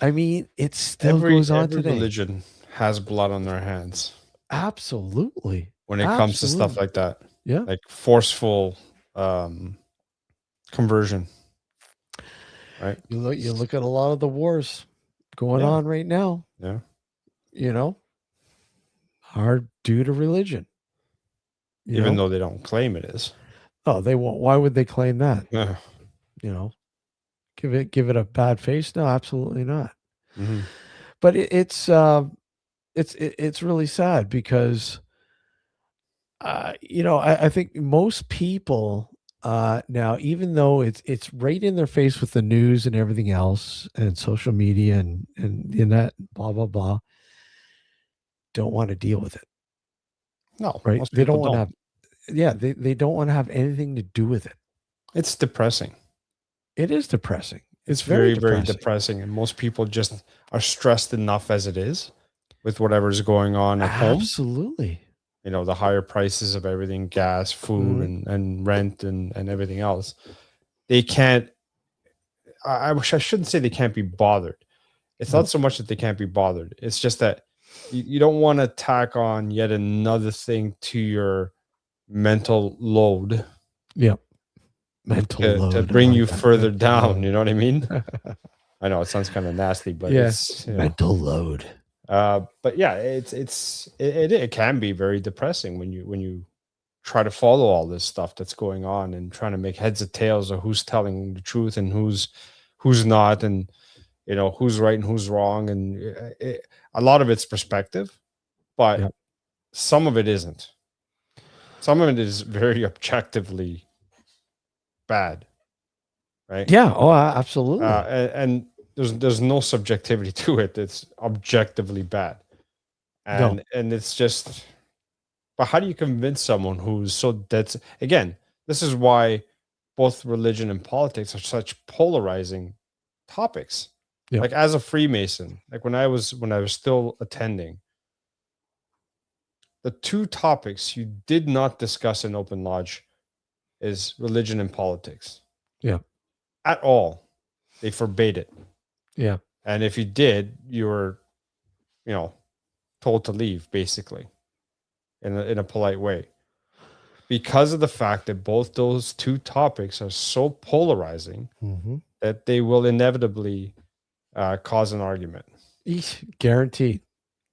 I mean, it still goes on today. Every religion has blood on their hands. Absolutely. When it comes to stuff like that. Yeah. Like forceful conversion. Right. You look at a lot of the wars going on right now. Yeah. Are due to religion. Even though they don't claim it is. Oh, they won't. Why would they claim that? Yeah. Give it a bad face? No, absolutely not. But it's really sad because I think most people now, even though it's right in their face with the news and everything else and social media and that blah blah blah, don't want to deal with it. No, right? They don't want to have. Yeah, they don't want to have anything to do with it. It's depressing. It is depressing. It's very depressing, and most people just are stressed enough as it is with whatever's going on at home. Absolutely. The higher prices of everything, gas, food, and rent and everything else. They can't, I shouldn't say they can't be bothered. It's not so much that they can't be bothered. It's just that you don't want to tack on yet another thing to your mental load. Yeah. Mental load. To bring you further down. You know what I mean? I know it sounds kind of nasty, but it's mental load. But yeah, it can be very depressing when you try to follow all this stuff that's going on and trying to make heads or tails of who's telling the truth and who's not, and who's right and who's wrong, and a lot of it's perspective, but some of it isn't. Some of it is very objectively bad, right? Yeah. Oh, absolutely. And there's no subjectivity to it. It's objectively bad. And it's just, but how do you convince someone who's so dead? Again, this is why both religion and politics are such polarizing topics. Yeah. Like as a Freemason, like when I was still attending, the two topics you did not discuss in open lodge is religion and politics. Yeah. At all. They forbade it. Yeah. And if you did, you were, told to leave, basically, in a polite way. Because of the fact that both those two topics are so polarizing that they will inevitably cause an argument. Guaranteed.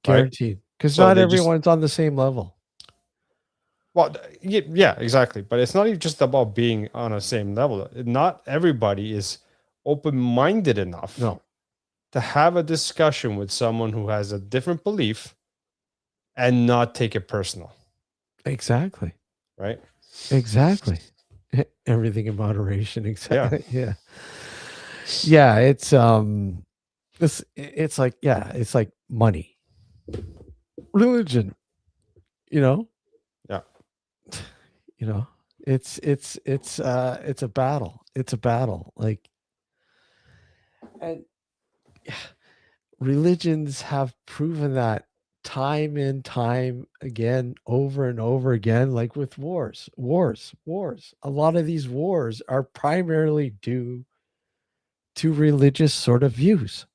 Right? Because so not everyone's on the same level. Well, yeah, exactly. But it's not even just about being on the same level. Not everybody is open-minded enough to have a discussion with someone who has a different belief and not take it personal. Exactly. Right? Exactly. Everything in moderation. Exactly. Yeah. Yeah. It's it's like money, religion, Yeah. It's a battle. It's a battle. Like, and religions have proven that time and time again, over and over again, like with wars. A lot of these wars are primarily due to religious sort of views.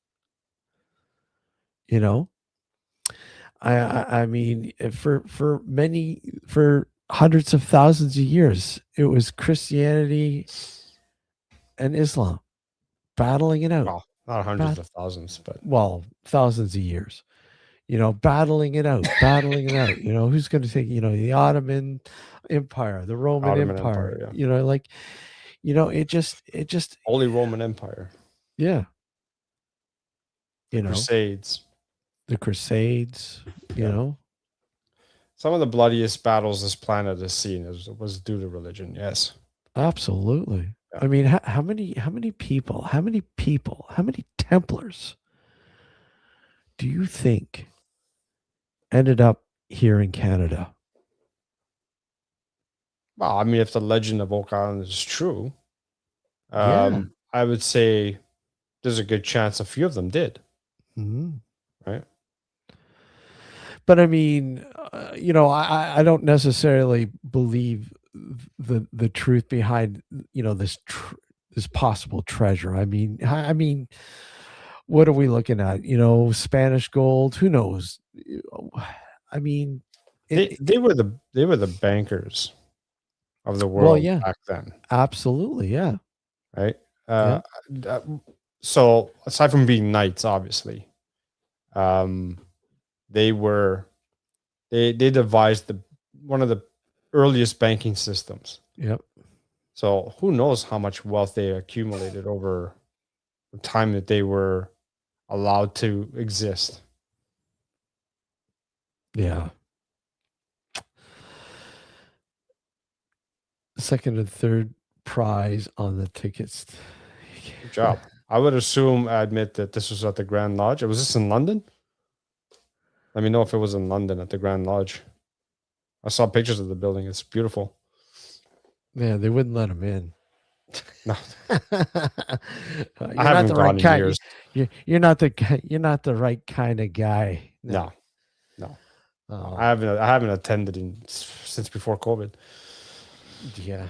I mean, for hundreds of thousands of years, it was Christianity and Islam battling it out. Well, not hundreds of thousands, but thousands of years. Battling it out. Who's going to take, the Ottoman Empire, the Roman Empire, it just Holy Roman Empire. Yeah. Crusades. The Crusades, Some of the bloodiest battles this planet has seen was due to religion. Yes. Absolutely. Yeah. I mean, how many people, how many Templars do you think ended up here in Canada? Well, I mean, if the legend of Oak Island is true, I would say there's a good chance a few of them did. Right. But I mean, I don't necessarily believe the truth behind, this possible treasure. I mean, what are we looking at? Spanish gold? Who knows? I mean, they were the bankers of the world back then. Absolutely, yeah. Right. So aside from being knights, obviously, they devised one of the earliest banking systems. Yep. So who knows how much wealth they accumulated over the time that they were allowed to exist. Yeah. Second and third prize on the tickets. Good job. I would admit that this was at the Grand Lodge. Was this in London? Let me know if it was in London at the Grand Lodge. I saw pictures of the building. It's beautiful. Man, they wouldn't let him in. No. I haven't gone in years. You're not the right kind of guy. No. Oh. I haven't attended since before COVID. Yeah.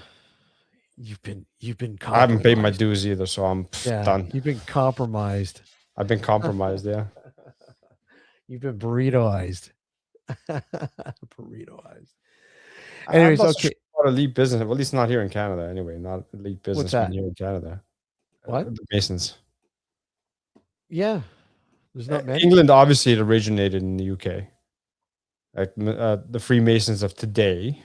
You've been compromised. I haven't paid my dues either, so I'm done. You've been compromised. I've been compromised, yeah. You've been burritoized. Burritoized. Anyways, okay. Not elite business, well, at least not here in Canada. Anyway, not elite business here in Canada. What? The Masons. Yeah, there's not many. England, obviously, it originated in the UK. Like the Freemasons of today,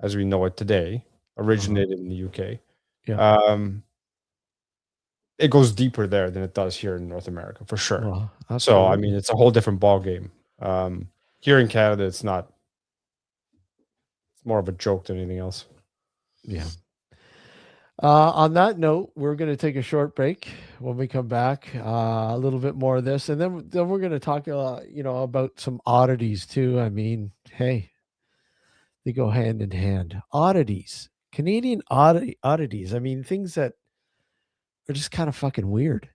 as we know it today, originated in the UK. Yeah. It goes deeper there than it does here in North America, for sure. Well, so, I mean, it's a whole different ball game. Here in Canada, it's not. It's more of a joke than anything else. Yeah. On that note, we're going to take a short break. When we come back, a little bit more of this, and then we're going to talk, about some oddities too. I mean, hey, they go hand in hand. Oddities, Canadian oddities. I mean, things that are just kind of fucking weird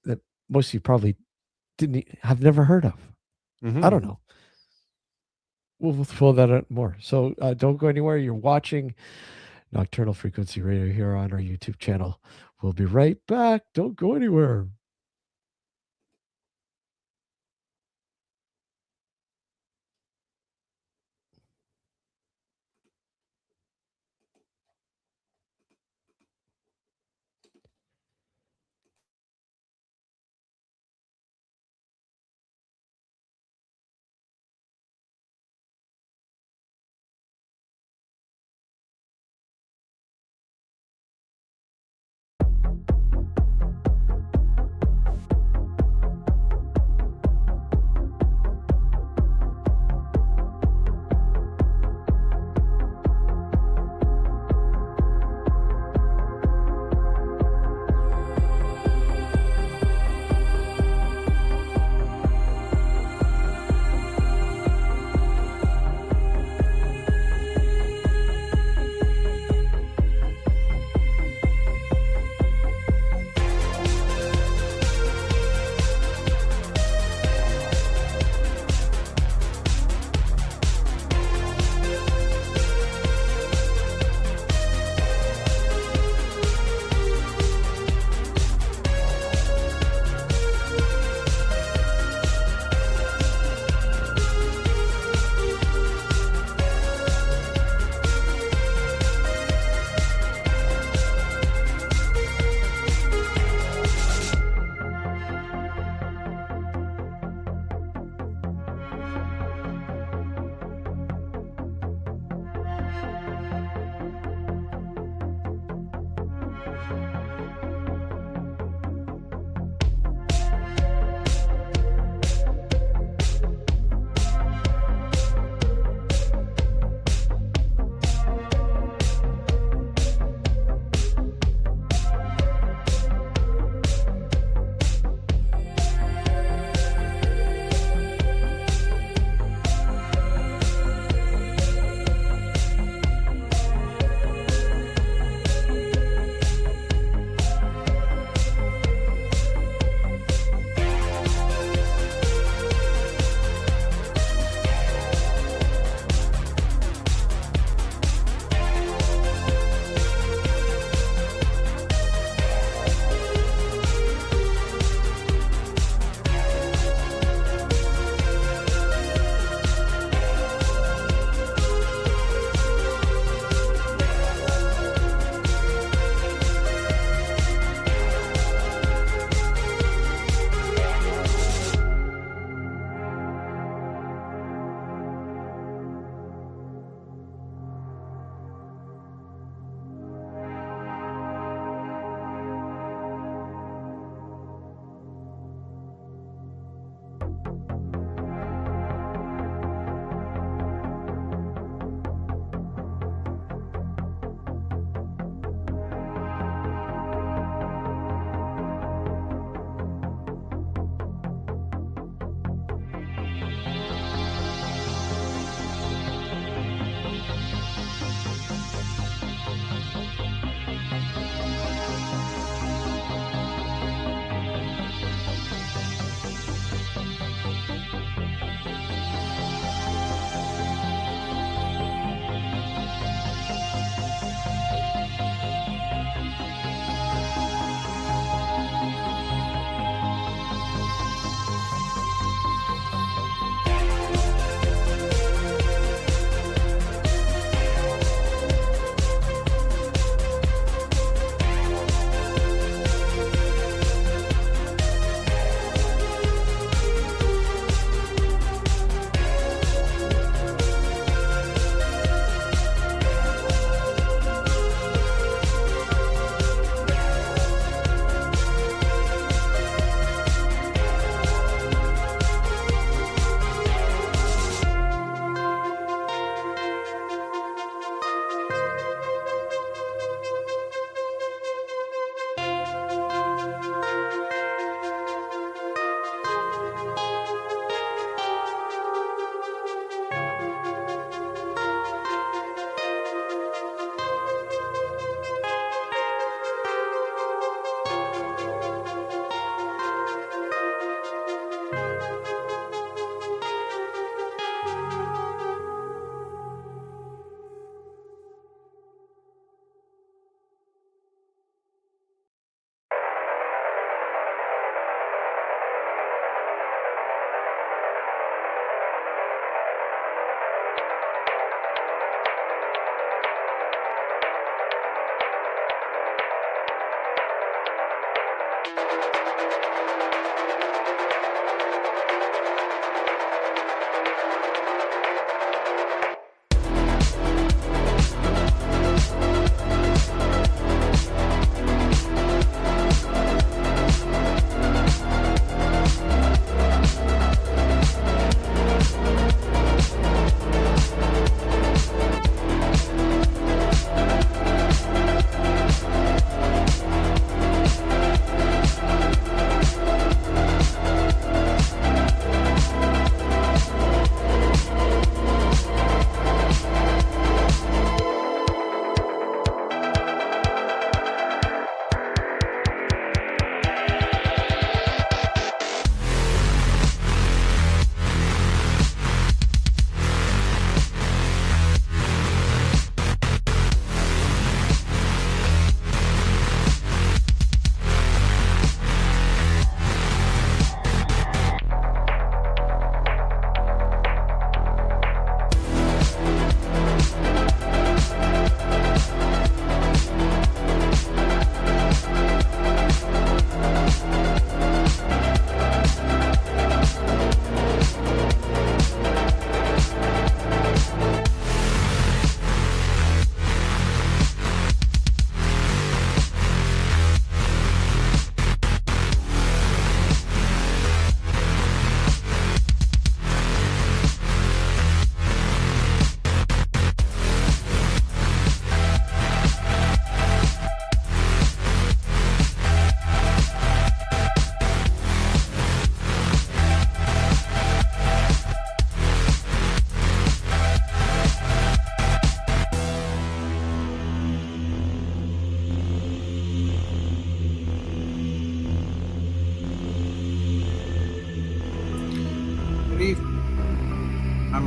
that most of you probably have never heard of. I don't know. We'll pull that out more. So don't go anywhere. You're watching Nocturnal Frequency Radio here on our YouTube channel. We'll be right back. Don't go anywhere.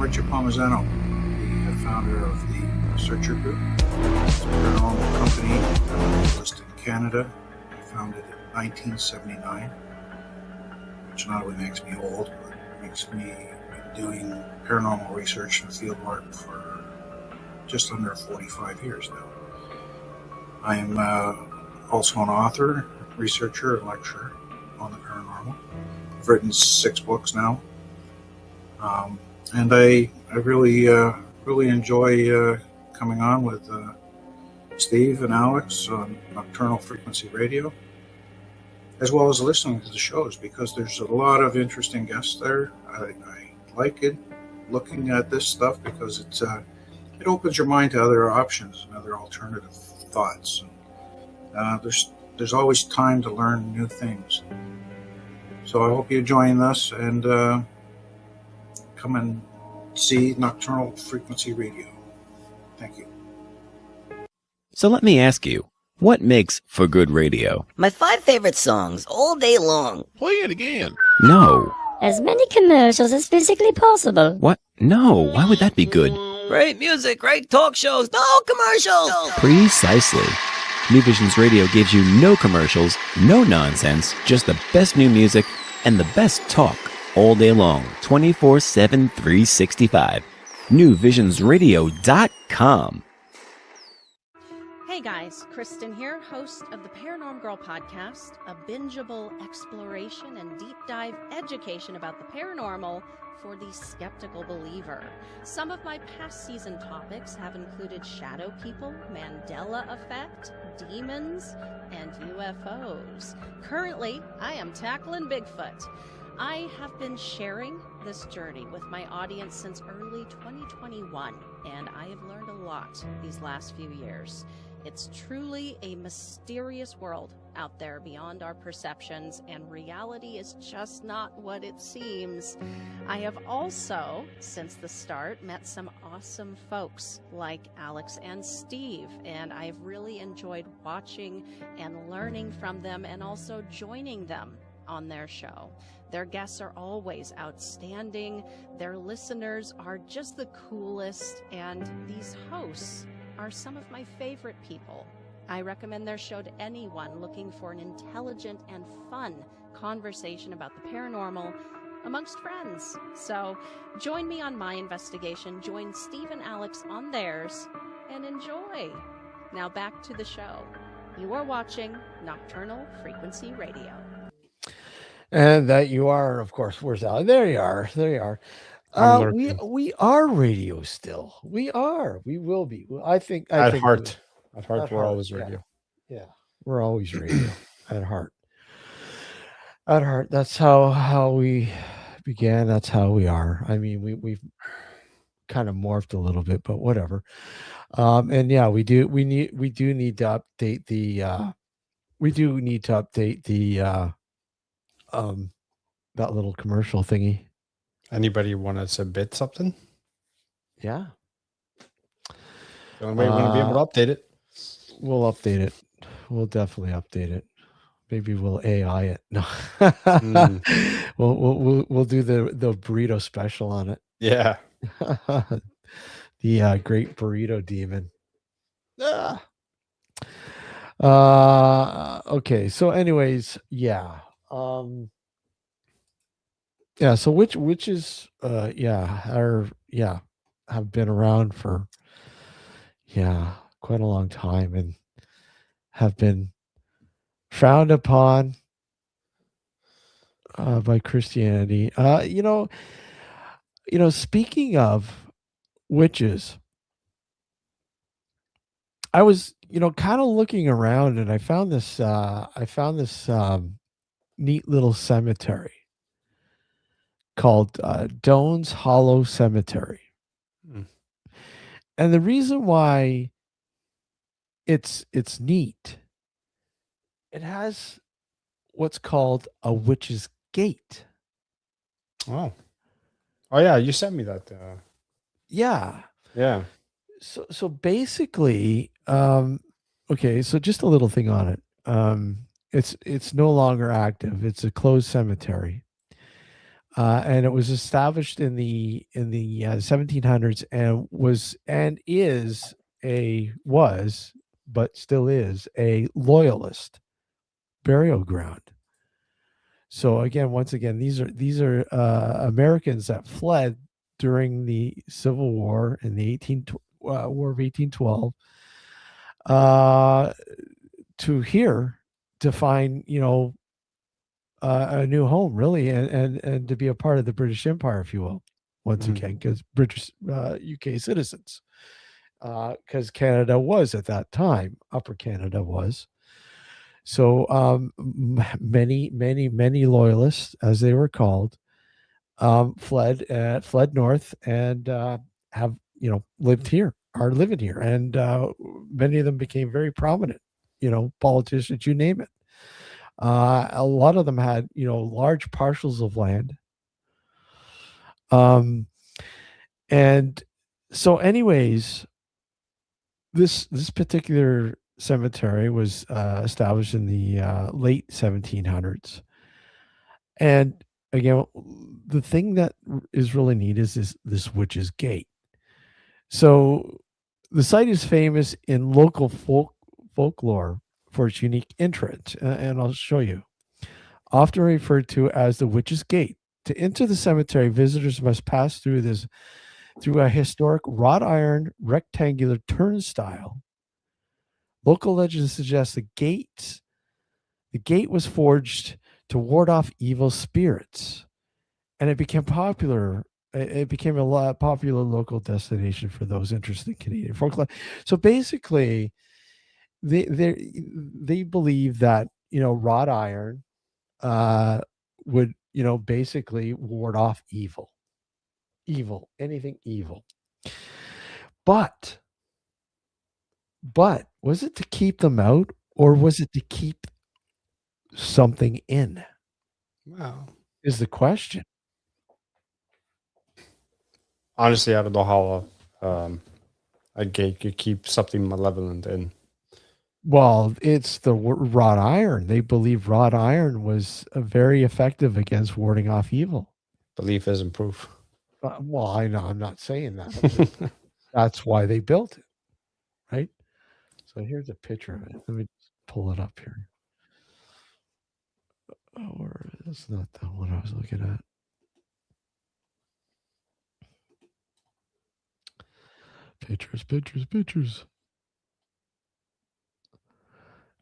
Richard Palmisano, the founder of the Searcher Group. It's a paranormal company listed in Canada. I founded it in 1979, which not only makes me old, but makes me doing paranormal research and field work for just under 45 years now. I am also an author, researcher, and lecturer on the paranormal. I've written 6 books now. And I really enjoy coming on with Steve and Alex on Nocturnal Frequency Radio, as well as listening to the shows, because there's a lot of interesting guests there. I like it, looking at this stuff, because it opens your mind to other options and other alternative thoughts. There's always time to learn new things. So I hope you join us and come and see Nocturnal Frequency Radio. Thank you. So let me ask you, what makes for good radio? My 5 favorite songs all day long. Play it again. No. As many commercials as physically possible. What? No, why would that be good? Great music, great talk shows, no commercials! Precisely. New Visions Radio gives you no commercials, no nonsense, just the best new music and the best talk all day long, 24/7, 365. NewVisionsRadio.com. Hey guys, Kristen here, host of the Paranorm Girl podcast, a bingeable exploration and deep dive education about the paranormal for the skeptical believer. Some of my past season topics have included shadow people, Mandela effect, demons, and UFOs. Currently, I am tackling Bigfoot. I have been sharing this journey with my audience since early 2021, and I have learned a lot these last few years. It's truly a mysterious world out there beyond our perceptions, and reality is just not what it seems. I have also, since the start, met some awesome folks like Alex and Steve, and I've really enjoyed watching and learning from them and also joining them on their show. Their guests are always outstanding, their listeners are just the coolest, and these hosts are some of my favorite people. I recommend their show to anyone looking for an intelligent and fun conversation about the paranormal amongst friends. So join me on my investigation, join Steve and Alex on theirs, and enjoy. Now back to the show. You are watching Nocturnal Frequency Radio. And that you are, of course. Where's Alex? There you are. There you are. We are radio still. We are. We will be. I think. At heart, we're always radio. Yeah, we're always radio. At heart. At heart. That's how we began. That's how we are. I mean, we've kind of morphed a little bit, but whatever. And yeah, we do need to update the. We do need to update the. That little commercial thingy. Anybody want to submit something? Yeah. The only way we're going to be able to update it. We'll update it. We'll definitely update it. Maybe we'll AI it. No. We'll do the burrito special on it. Yeah. The great burrito demon. Okay. So anyways, yeah. Yeah, so witches have been around for quite a long time and have been frowned upon by Christianity. Speaking of witches, I was kind of looking around and I found this neat little cemetery called Doan's Hollow Cemetery. And the reason why it's neat, it has what's called a witch's gate. Oh yeah, you sent me that. Yeah. So basically, okay, so just a little thing on it. It's no longer active. It's a closed cemetery. and it was established in the 1700s, and but still is a loyalist burial ground. So again, once again, these are Americans that fled during the Civil War in the War of 1812 to here to find a new home, really, and to be a part of the British Empire, if you will, once again, because British UK citizens, because Canada was at that time, Upper Canada was. So many loyalists, as they were called, fled north and have lived here, are living here, and many of them became very prominent, politicians, you name it. A lot of them had large parcels of land, and so anyways, this particular cemetery was established in the late 1700s. And again, the thing that is really neat is this Witch's Gate. So the site is famous in local folklore for its unique entrance, and I'll show you. Often referred to as the Witch's Gate. To enter the cemetery, visitors must pass through a historic wrought iron rectangular turnstile. Local legends suggest the gate was forged to ward off evil spirits, and it became popular. It became a popular local destination for those interested in Canadian folklore. So basically, they believe that wrought iron would basically ward off anything evil. But was it to keep them out, or was it to keep something in? Wow. Is the question. Honestly, I don't know how a gate could keep something malevolent in. Well, it's the wrought iron. They believe wrought iron was very effective against warding off evil. Belief isn't proof. Well, I know. I'm not saying that. That's why they built it, right? So here's a picture of it. Let me just pull it up here. Or that's not the one I was looking at. Pictures.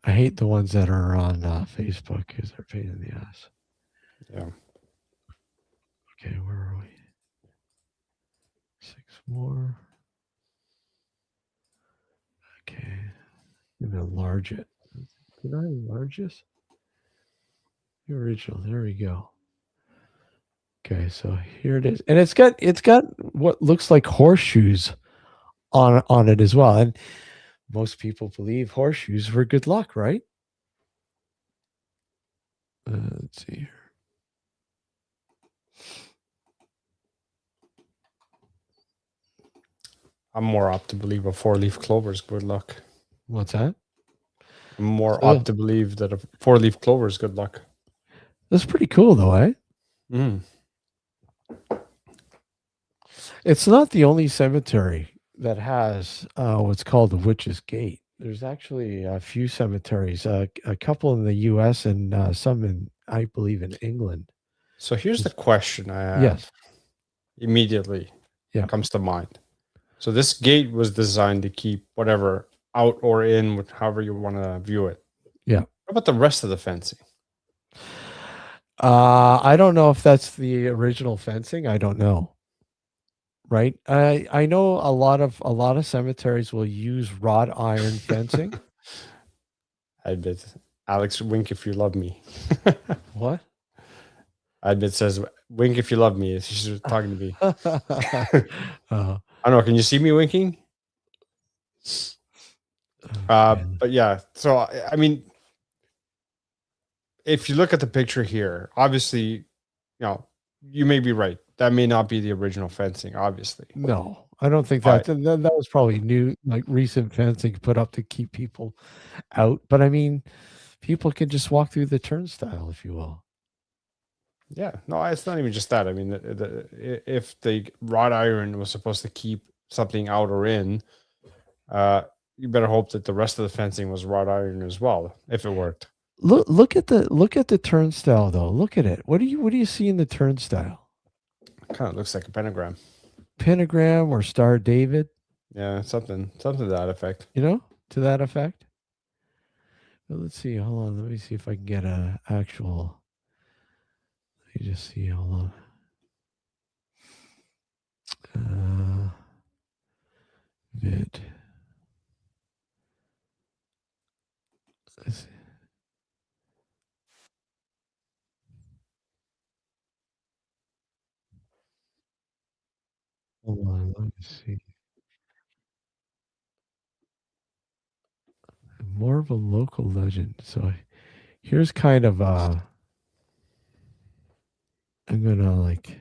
I hate the ones that are on Facebook because they're a pain in the ass. Yeah. Okay, where are we? 6 more. Okay. I'm going to enlarge it. Did I enlarge this? The original. There we go. Okay, so here it is. And it's got what looks like horseshoes on it as well. And most people believe horseshoes for good luck, right? Let's see here. I'm more apt to believe a 4-leaf clover is good luck. What's that? I'm more apt to believe that a 4-leaf clover is good luck. That's pretty cool, though, eh? Mm. It's not the only cemetery that has what's called the Witch's Gate. There's actually a few cemeteries, a couple in the U.S. and some in, I believe, in England. So here's the question I have. Yes. Immediately comes to mind. So this gate was designed to keep whatever out or in, however you want to view it. Yeah. What about the rest of the fencing? I don't know if that's the original fencing. I don't know. Right. I know a lot of cemeteries will use wrought iron fencing. I admit, Alex, wink if you love me. What? I admit says wink if you love me. She's talking to me. I don't know. Can you see me winking? But yeah. So I mean, if you look at the picture here, obviously, you may be right. That may not be the original fencing, obviously. No, I don't think that was probably new, like recent fencing put up to keep people out. But I mean, people can just walk through the turnstile, if you will. Yeah, no, it's not even just that. I mean, if the wrought iron was supposed to keep something out or in, you better hope that the rest of the fencing was wrought iron as well, if it worked. Look at the turnstile though. Look at it. What do you see in the turnstile? Kind of looks like a pentagram. Pentagram or Star David? Yeah, something to that effect. You know, to that effect. Well, let's see. Hold on. Let me see if I can get a actual. Let me just see. Hold on. Vid. Let's see. Hold on. Let me see. More of a local legend. So here's kind of I'm gonna like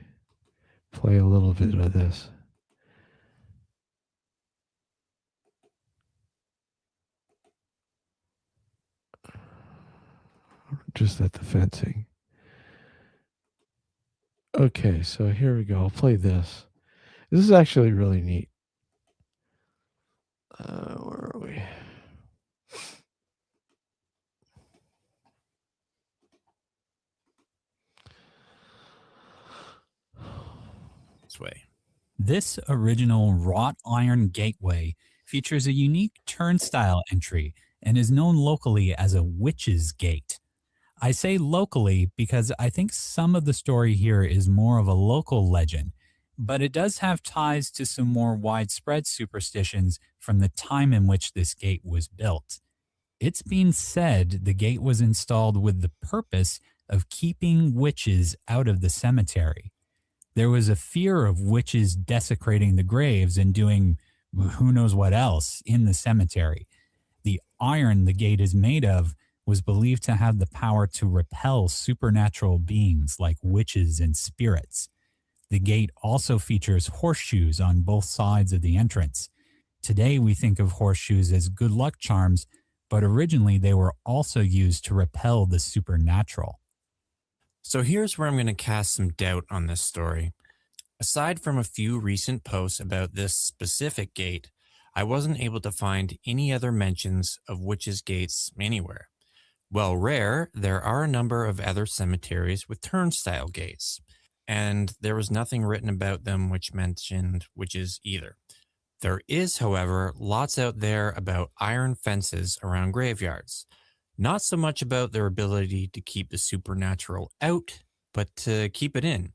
play a little bit of this. Just at the fencing. Okay, so here we go. I'll play this. This is actually really neat. Where are we? Way. This original wrought iron gateway features a unique turnstile entry and is known locally as a witch's gate. I say locally because I think some of the story here is more of a local legend, but it does have ties to some more widespread superstitions from the time in which this gate was built. It's been said the gate was installed with the purpose of keeping witches out of the cemetery. There was a fear of witches desecrating the graves and doing who knows what else in the cemetery. The iron the gate is made of was believed to have the power to repel supernatural beings like witches and spirits. The gate also features horseshoes on both sides of the entrance. Today we think of horseshoes as good luck charms, but originally they were also used to repel the supernatural. So here's where I'm going to cast some doubt on this story. Aside from a few recent posts about this specific gate, I wasn't able to find any other mentions of witches' gates anywhere. While rare, there are a number of other cemeteries with turnstile gates, and there was nothing written about them which mentioned witches either. There is, however, lots out there about iron fences around graveyards. Not so much about their ability to keep the supernatural out, but to keep it in.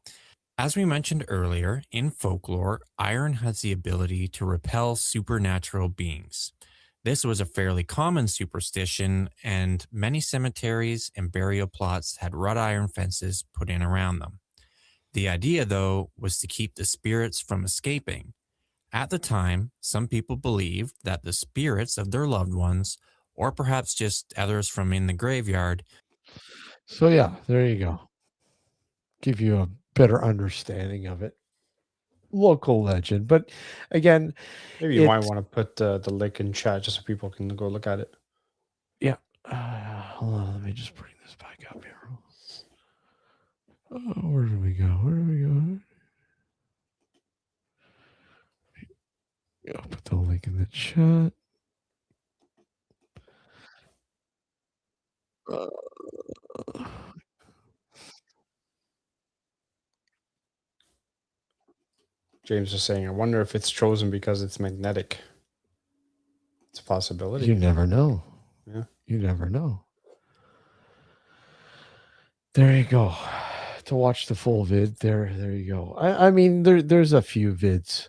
As we mentioned earlier, in folklore, iron has the ability to repel supernatural beings. This was a fairly common superstition, and many cemeteries and burial plots had wrought iron fences put in around them. The idea, though, was to keep the spirits from escaping. At the time, some people believed that the spirits of their loved ones, or perhaps just others from in the graveyard. So yeah, there you go. Give you a better understanding of it. Local legend, but again, maybe you might want to put the link in chat just so people can go look at it. Yeah. Hold on, let me just bring this back up here. Oh, where did we go? Where did we go? I'll put the link in the chat. James is saying, I wonder if it's chosen because it's magnetic. It's a possibility. You never know. Yeah. You never know. There you go. To watch the full vid, there you go. I mean, there's a few vids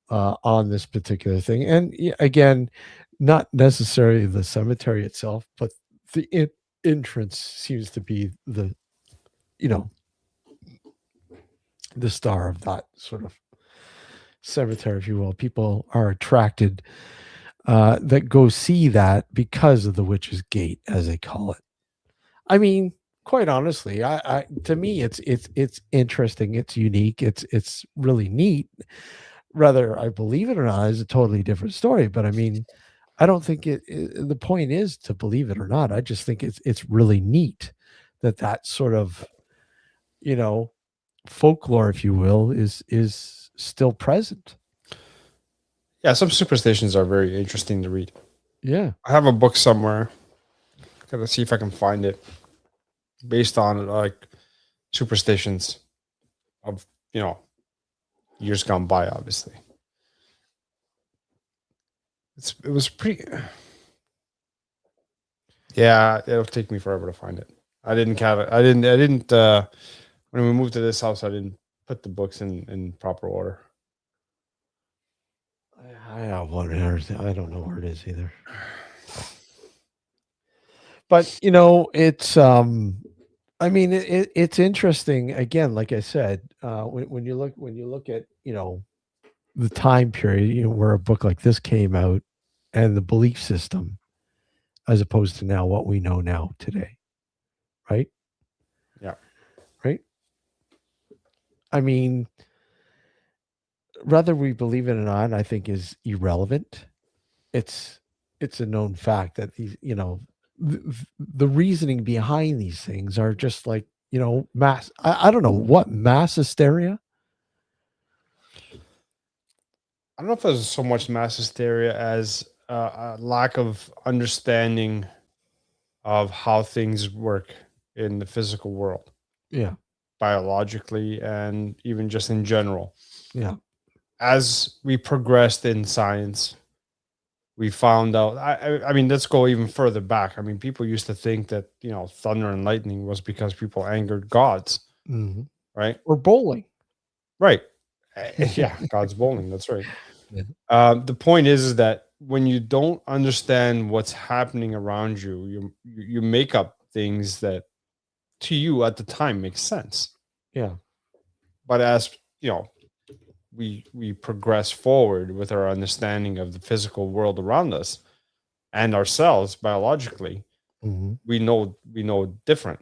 on this particular thing, and again, not necessarily the cemetery itself, but the entrance seems to be the, the star of that sort of cemetery, if you will. People are attracted that go see that because of the Witch's Gate, as they call it. I mean, quite honestly, I to me, it's interesting. It's unique. It's really neat. Whether I believe it or not is a totally different story. But I mean, I don't think the point is to believe it or not. I just think it's really neat that sort of folklore, if you will, is still present. Yeah, some superstitions are very interesting to read. Yeah. I have a book somewhere. Gotta see if I can find it. Based on like superstitions of years gone by, obviously. It was pretty. Yeah, it'll take me forever to find it. I didn't have it. I didn't. When we moved to this house, I didn't put the books in proper order. I have one. I don't know where it is either. But it's I mean, it's interesting. Again, like I said, when you look at the time period, where a book like this came out, and the belief system, as opposed to now what we know now today, right? Yeah. Right. I mean, whether we believe it or not, I think is irrelevant. It's a known fact that these, the reasoning behind these things are just like, mass. I don't know what mass hysteria. I don't know if there's so much mass hysteria as a lack of understanding of how things work in the physical world. Yeah. Biologically and even just in general. Yeah. As we progressed in science, we found out. I mean, let's go even further back. I mean, people used to think that thunder and lightning was because people angered gods, right? Or bowling, right? Yeah, God's bowling. That's right. Yeah. The point is that when you don't understand what's happening around you, you make up things that to you at the time makes sense. Yeah. But as we progress forward with our understanding of the physical world around us and ourselves biologically, we know different.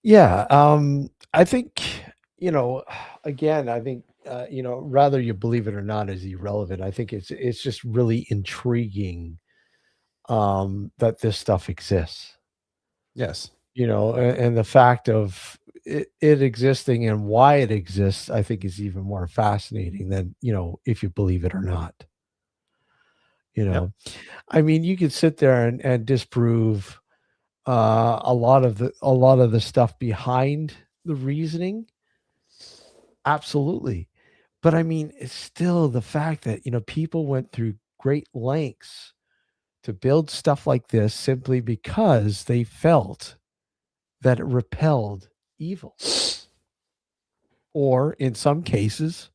Yeah. I think, again, I think, rather you believe it or not is irrelevant. I think it's just really intriguing that this stuff exists. Yes. And the fact of it existing and why it exists, I think is even more fascinating than, if you believe it or not. I mean, you could sit there and disprove a lot of the stuff behind the reasoning. Absolutely. But I mean, it's still the fact that, people went through great lengths to build stuff like this simply because they felt that it repelled evil. Or in some cases,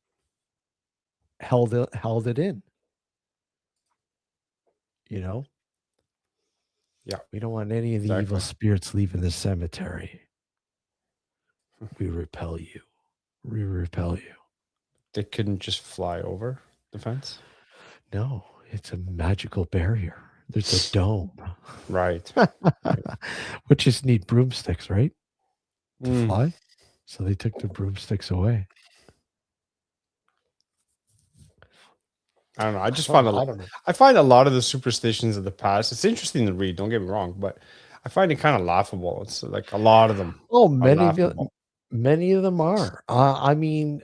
held it in. Yeah. We don't want any of the evil spirits leaving the cemetery. We repel you. We repel you. They couldn't just fly over the fence? No, it's a magical barrier. There's a dome. Right. We just need broomsticks, right? To fly. So they took the broomsticks away. I don't know. I just find I find a lot of the superstitions of the past. It's interesting to read. Don't get me wrong, but I find it kind of laughable. It's like a lot of them. Oh, many of them are. I mean,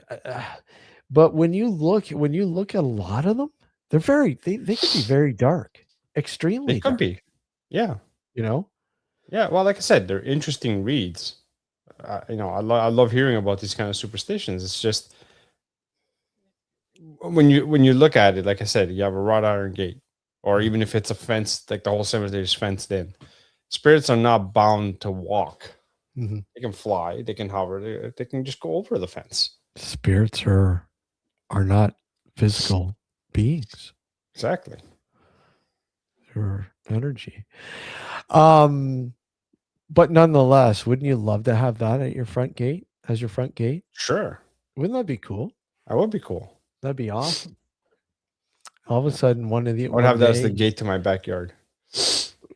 but when you look at a lot of them, they could be very dark, extremely. They could be, yeah. Yeah. Well, like I said, they're interesting reads. I love hearing about these kind of superstitions. It's just when you look at it, like I said, you have a wrought iron gate, or even if it's a fence, like the whole cemetery is fenced in. Spirits are not bound to walk. They can fly, they can hover, they can just go over the fence. Spirits are not physical beings. Exactly. They're energy. But nonetheless, wouldn't you love to have that at your front gate, as your front gate? Sure. Wouldn't that be cool? That would be cool. That'd be awesome. All of a sudden, I would have that as the gate to my backyard.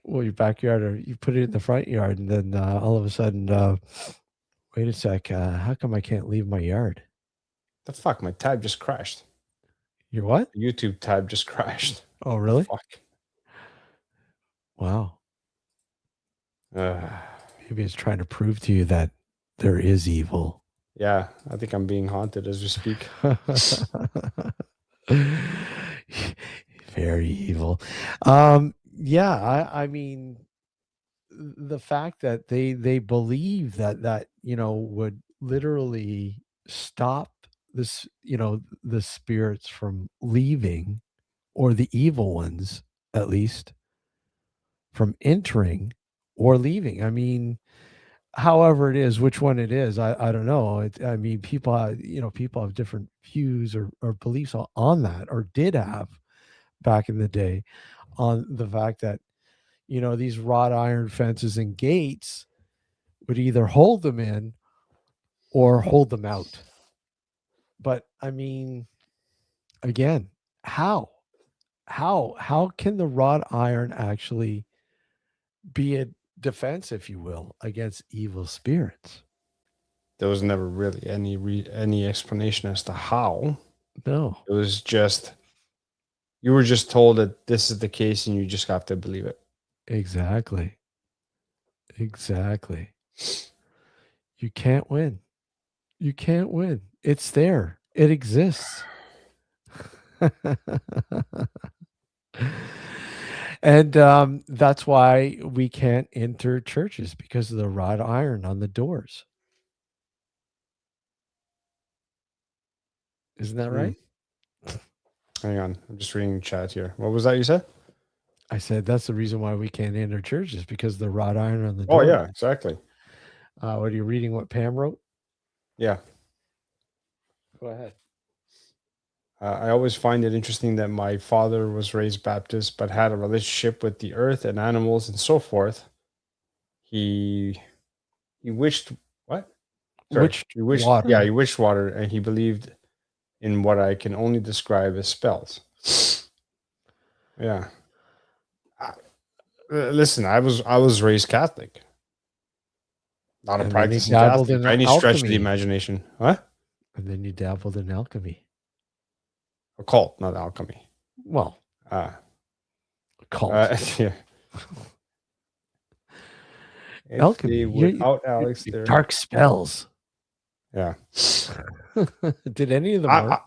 Well, your backyard, or you put it in the front yard, and then all of a sudden, wait a sec, how come I can't leave my yard? The fuck, my tab just crashed. Your what? YouTube tab just crashed. Oh, really? Fuck. Wow. Maybe it's trying to prove to you that there is evil. Yeah, I think I'm being haunted as we speak. Very evil. Yeah, I mean, the fact that they believe that would literally stop this, the spirits from leaving, or the evil ones at least from entering or leaving. I mean, however it is, which one it is, I don't know. I mean, people have, people have different views or beliefs on that, or did have back in the day, on the fact that, these wrought iron fences and gates would either hold them in or hold them out. But I mean, again, how can the wrought iron actually be a defense, if you will, against evil spirits? There was never really any explanation as to how. No. It was just, you were just told that this is the case and you just have to believe it. Exactly. You can't win. You can't win. It's there. It exists. And that's why we can't enter churches, because of the wrought iron on the doors. Isn't that right? Hang on. I'm just reading the chat here. What was that you said? I said that's the reason why we can't enter churches, because of the wrought iron on the Oh, door. yeah, exactly. What are you reading? What Pam wrote? Yeah. Go ahead. I always find it interesting that my father was raised Baptist, but had a relationship with the earth and animals and so forth. He wished what? Sorry, he wished water. Yeah, he wished water, and he believed in what I can only describe as spells. Yeah. Listen, I was raised Catholic, not a practicing Catholic by any stretch of the imagination. What? And then you dabbled in alchemy. Occult, not alchemy. Well, occult. Yeah. Alchemy. Without Alex, there. Dark spells. Yeah. Did any of them work?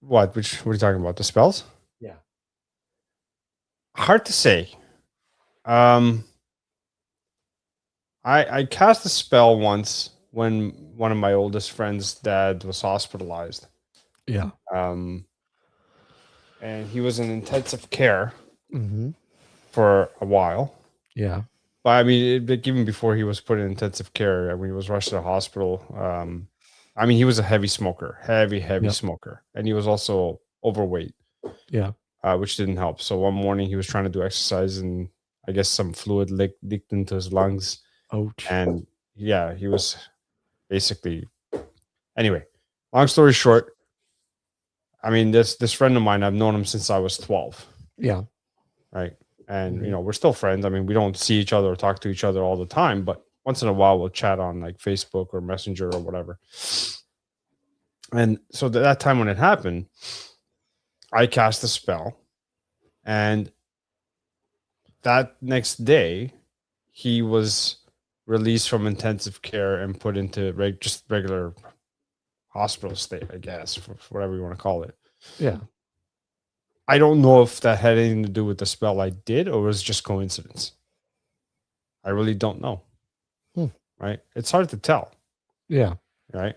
What? What are you talking about? The spells? Yeah. Hard to say. I cast a spell once when one of my oldest friends' dad was hospitalized. Yeah. And he was in intensive care Mm-hmm. for a while. Yeah. But I mean, even before he was put in intensive care, when he was rushed to the hospital, I mean, he was a heavy smoker, heavy smoker. And he was also overweight. Yeah. Which didn't help. So one morning he was trying to do exercise, and I guess some fluid leaked into his lungs. Ouch. And yeah, he was basically, anyway, long story short, I mean, this friend of mine, I've known him since I was 12. Yeah. Right. And, we're still friends. I mean, we don't see each other or talk to each other all the time, but once in a while we'll chat on like Facebook or Messenger or whatever. And so that time when it happened, I cast a spell, and that next day he was released from intensive care and put into just regular hospital state, I guess, for whatever you want to call it. Yeah. I don't know if that had anything to do with the spell I did, or was just coincidence. I really don't know. Right? It's hard to tell. Yeah. Right?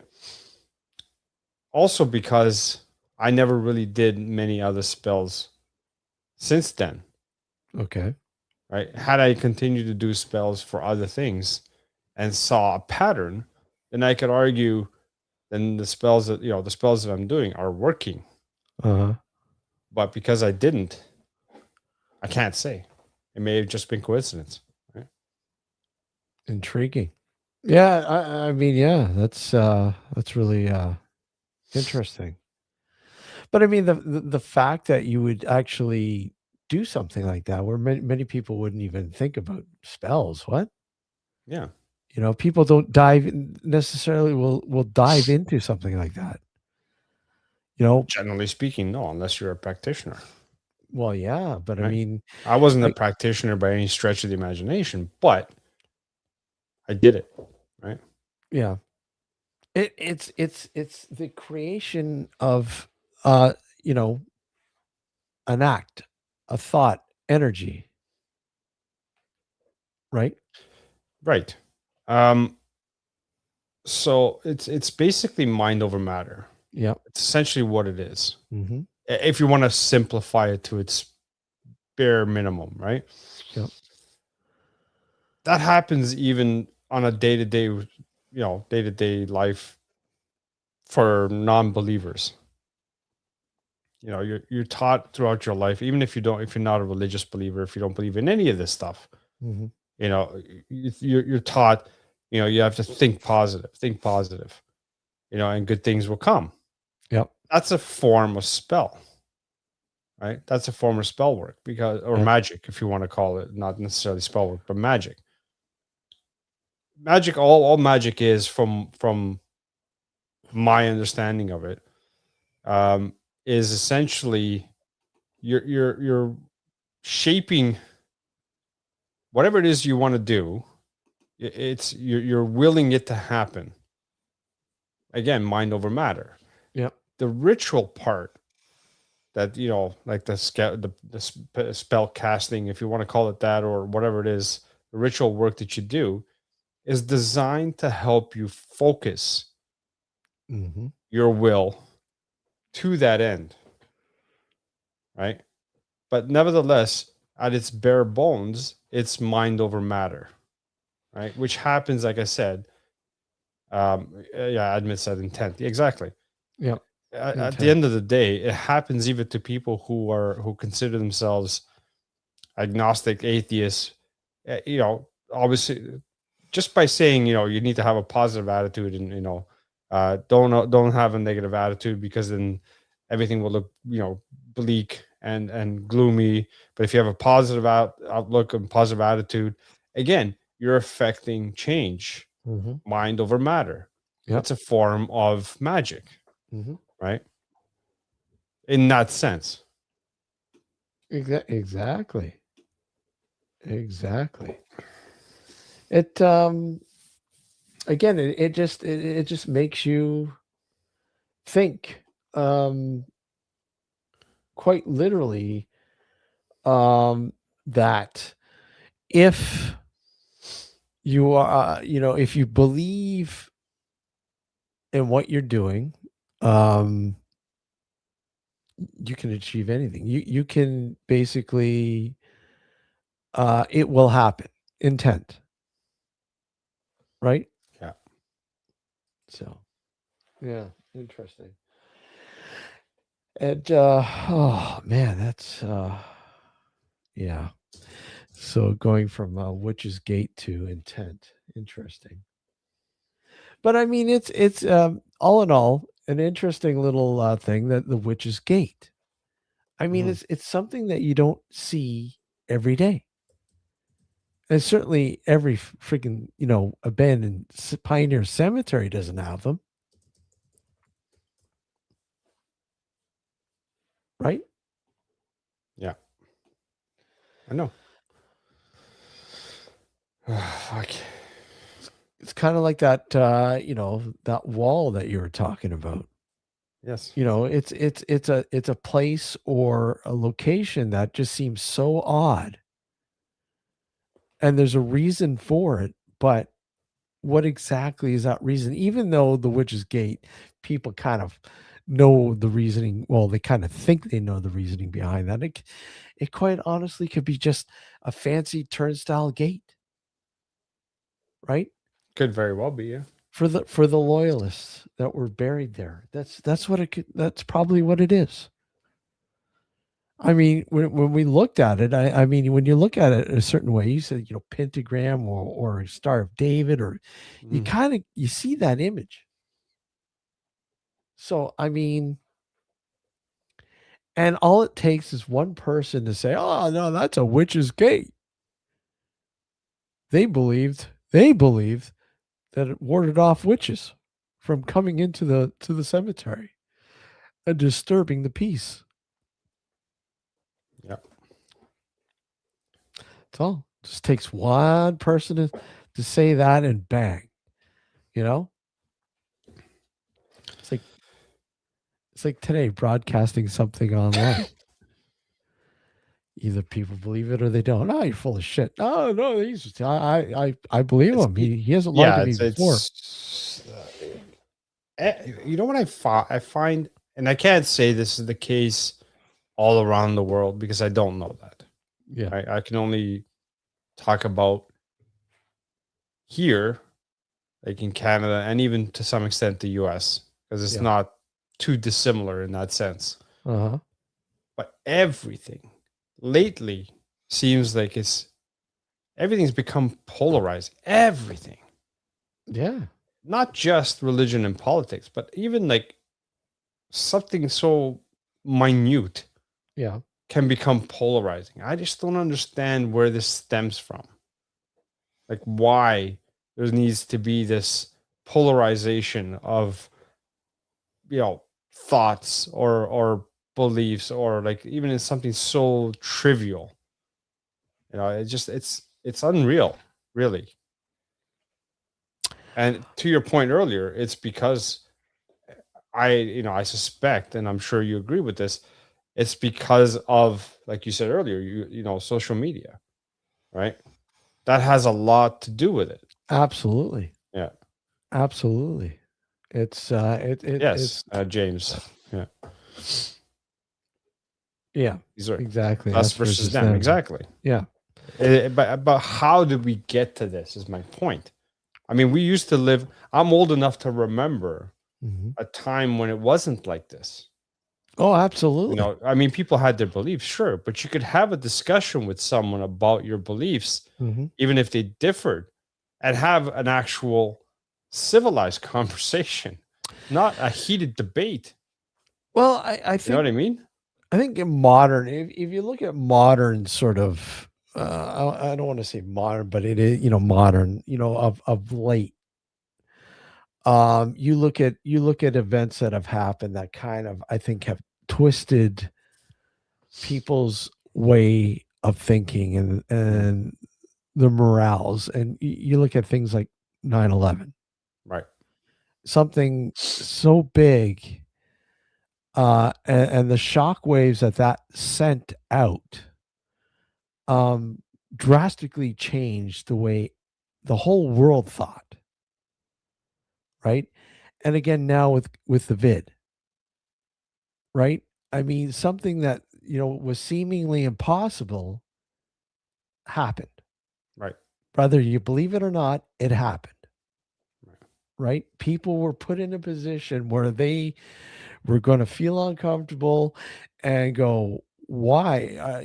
Also because I never really did many other spells since then. Okay. Right? Had I continued to do spells for other things and saw a pattern, then I could argue then the spells that I'm doing are working. Uh-huh. But because I didn't, I can't say. It may have just been coincidence. Right? Intriguing. Yeah, I mean, yeah, that's really interesting. But I mean, the fact that you would actually do something like that, where many people wouldn't even think about spells. What? Yeah. People don't necessarily will dive into something like that. Generally speaking, no, unless you're a practitioner. Well, yeah, but right? I mean, I wasn't a practitioner by any stretch of the imagination, but I did it, right? Yeah. It's the creation of you know, an act, a thought, energy. Right? Right. So it's basically mind over matter. Yep. It's essentially what it is. Mm-hmm. If you want to simplify it to its bare minimum, right? Yep. That happens even on a day-to-day, day-to-day life for non-believers. You're taught throughout your life, even if you're not a religious believer, if you don't believe in any of this stuff, Mm-hmm. You're taught, you have to think positive, and good things will come. Yep. That's a form of spell, right? That's a form of spell work or magic, if you want to call it, not necessarily spell work, but magic. Magic, all magic is, from my understanding of it, is essentially you're shaping whatever it is you want to do. You're willing it to happen. Again, mind over matter. Yep. The ritual part, that like the spell casting, if you want to call it that, or whatever it is, the ritual work that you do is designed to help you focus Mm-hmm. your will to that end, right? But nevertheless, at its bare bones, it's mind over matter, right? Which happens, like I said, Admit said intent. Exactly. Yep. At the end of the day, it happens even to people who consider themselves agnostic, atheists. Obviously, just by saying you need to have a positive attitude, and don't have a negative attitude, because then everything will look bleak and gloomy. But if you have a positive outlook and positive attitude, again, you're affecting change. Mm-hmm. Mind over matter. Yep. It's a form of magic. Mm-hmm. Right? In that sense. Exactly. It again, it just makes you think, quite literally, that if you are, if you believe in what you're doing, you can achieve anything. You can basically, it will happen. Intent, right? Yeah. So, yeah, interesting. And oh man, that's yeah. So going from Witch's Gate to intent, interesting. But I mean, it's all in all an interesting little thing, that the Witch's Gate. I mean, it's something that you don't see every day. And certainly every freaking, abandoned pioneer cemetery doesn't have them. Right? Yeah. I know. Fuck. It's kind of like that, that wall that you were talking about. Yes. It's a place or a location that just seems so odd. And there's a reason for it, but what exactly is that reason? Even though the Witch's Gate, people kind of know the reasoning. Well, they kind of think they know the reasoning behind that. It quite honestly could be just a fancy turnstile gate, right? Could very well be, yeah. For the loyalists that were buried there. That's what it could. That's probably what it is. I mean, when we looked at it, I mean, when you look at it a certain way, you said, pentagram or a Star of David, or you see that image. So, I mean, and all it takes is one person to say, "Oh, no, that's a Witch's Gate." They believed that it warded off witches from coming into the cemetery and disturbing the peace. Yep. That's all. It just takes one person to say that and bang, you know? It's like today broadcasting something online. Either people believe it or they don't. No, you're full of shit. No, I believe him. He hasn't lied to me before. You know what I find, and I can't say this is the case all around the world because I don't know that. Yeah. I can only talk about here, like in Canada, and even to some extent the US, because it's not too dissimilar in that sense. Uh-huh. But everything lately seems like everything's become polarized. Everything. Yeah. Not just religion and politics, but even like something so minute can become polarizing. I just don't understand where this stems from. Like why there needs to be this polarization of thoughts or beliefs, or like even in something so trivial. It's unreal, really. And to your point earlier, it's because I suspect, and I'm sure you agree with this, it's because of, like you said earlier, social media, right? That has a lot to do with it. Absolutely. Yeah. Absolutely. It's yes, James. Yeah. Yeah. These are exactly. us versus them. Exactly. Yeah. But how did we get to this is my point. I mean, we used to live, I'm old enough to remember a time when it wasn't like this. Oh, absolutely. I mean, people had their beliefs, sure, but you could have a discussion with someone about your beliefs, even if they differed, and have an actual civilized conversation, not a heated debate. Well, I think, you know what I mean? I think in modern, if you look at modern sort of, I don't want to say modern, but it is, modern, of late. You look at events that have happened that kind of, I think, have twisted people's way of thinking and the morals. And you look at things like 9/11, right? Something so big, and the shock waves that sent out, drastically changed the way the whole world thought. Right. And again, now with the vid, right? I mean, something that, was seemingly impossible happened. Right. Whether you believe it or not, it happened. Right. People were put in a position where they were going to feel uncomfortable and go, why?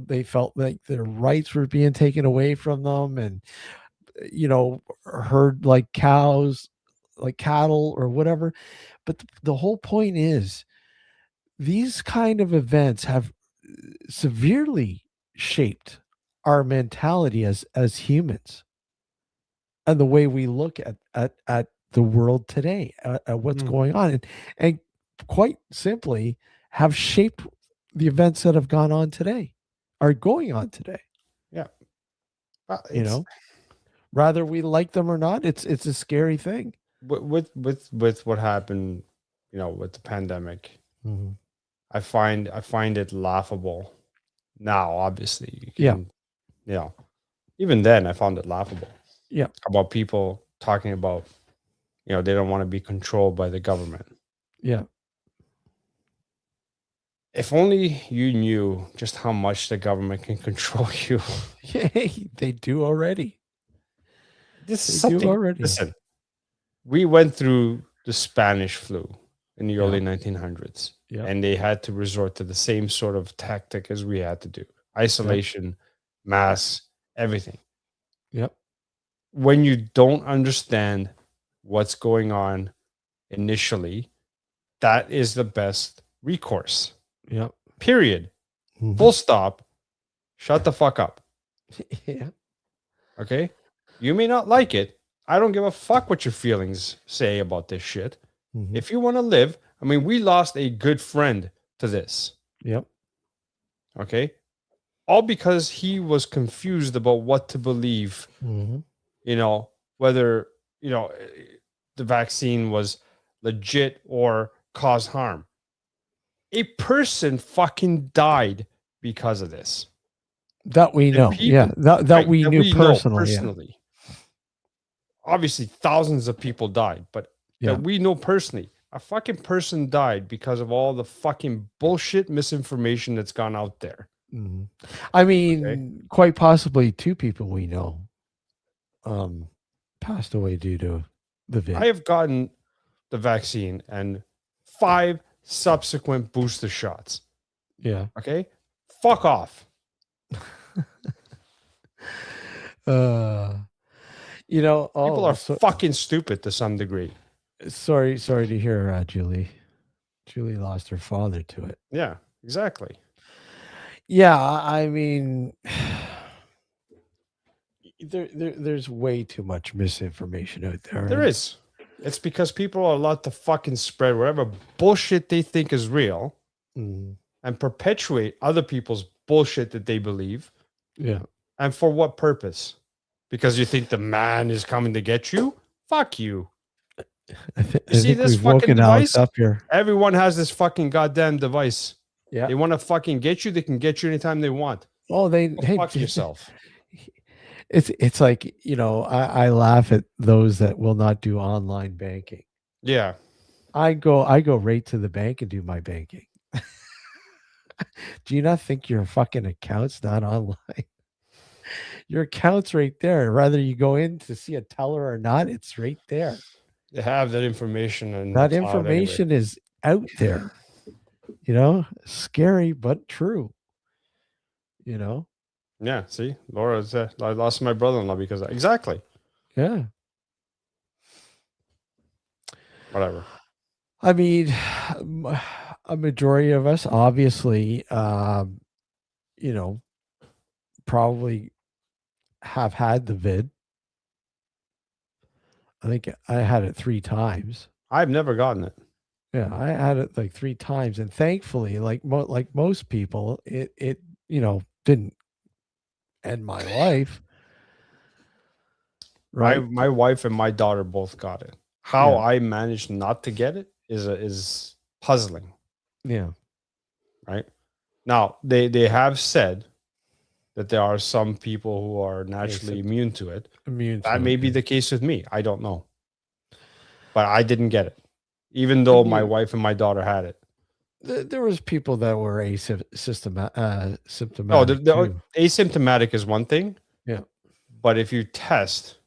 They felt like their rights were being taken away from them, and, herd like cows, like cattle or whatever. But the whole point is, these kind of events have severely shaped our mentality as humans, and the way we look at the world today, at what's going on, and quite simply have shaped the events that have gone on today, are going on today. Yeah. Rather we like them or not, it's a scary thing. With what happened, with the pandemic, I find it laughable now. Obviously, even then I found it laughable. Yeah, about people talking about, they don't want to be controlled by the government. Yeah. If only you knew just how much the government can control you. They do already. This is something. Listen, we went through the Spanish flu in the early 1900s, and they had to resort to the same sort of tactic as we had to do: isolation, masks, everything. Yep. When you don't understand what's going on initially, that is the best recourse. Yep. Period. Full stop. Shut the fuck up. Yeah. Okay? You may not like it. I don't give a fuck what your feelings say about this shit. If you want to live, I mean, we lost a good friend to this. Yep. Okay? All because he was confused about what to believe whether, the vaccine was legit or caused harm. A person fucking died because of this. That we know. People, that we knew personally. Yeah. Obviously, thousands of people died, but that we know personally. A fucking person died because of all the fucking bullshit misinformation that's gone out there. Mm-hmm. I mean, quite possibly 2 people we know passed away due to the vid. I have gotten the vaccine and 5 subsequent booster shots. Yeah. Okay. Fuck off. People are fucking stupid to some degree. Sorry to hear Julie. Julie lost her father to it. Yeah, exactly. Yeah, I mean, there's way too much misinformation out there. There is. It's because people are allowed to fucking spread whatever bullshit they think is real and perpetuate other people's bullshit that they believe. Yeah. And for what purpose? Because you think the man is coming to get you? Fuck you. You see this fucking device? Up here. Everyone has this fucking goddamn device. Yeah. They want to fucking get you. They can get you anytime they want. Oh, fuck yourself. It's like, I laugh at those that will not do online banking. Yeah. I go right to the bank and do my banking. Do you not think your fucking account's not online? Your account's right there. Rather you go in to see a teller or not, it's right there. They have that information, and that information is out there. Scary but true. Yeah. See, Laura, I lost my brother-in-law because of that. Exactly. Yeah. Whatever. I mean, a majority of us, obviously, probably have had the vid. I think I had it 3 times. I've never gotten it. Yeah, I had it like 3 times, and thankfully, like most people, it didn't end my life. Right. My wife and my daughter both got it. How I managed not to get it is puzzling. Yeah. Right. Now they have said that there are some people who are naturally immune to it. That may be the case with me. I don't know. But I didn't get it, even though my wife and my daughter had it. There was people that were symptomatic. Asymptomatic is one thing. Yeah. But if you test,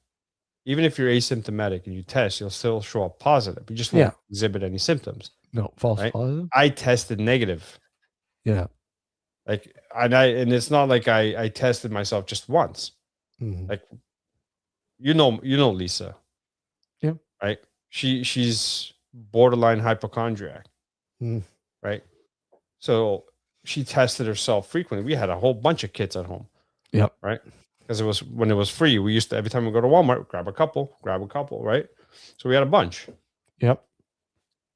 even if you're asymptomatic and you test, you'll still show up positive. You just won't exhibit any symptoms. No, false positive. I tested negative. Yeah. And it's not like I tested myself just once. Mm-hmm. Like, you know Lisa. Yeah. Right. She's borderline hypochondriac. Right. So she tested herself frequently. We had a whole bunch of kits at home. Yep. Right. Because when it was free, we used to, every time we go to Walmart, grab a couple, right? So we had a bunch. Yep.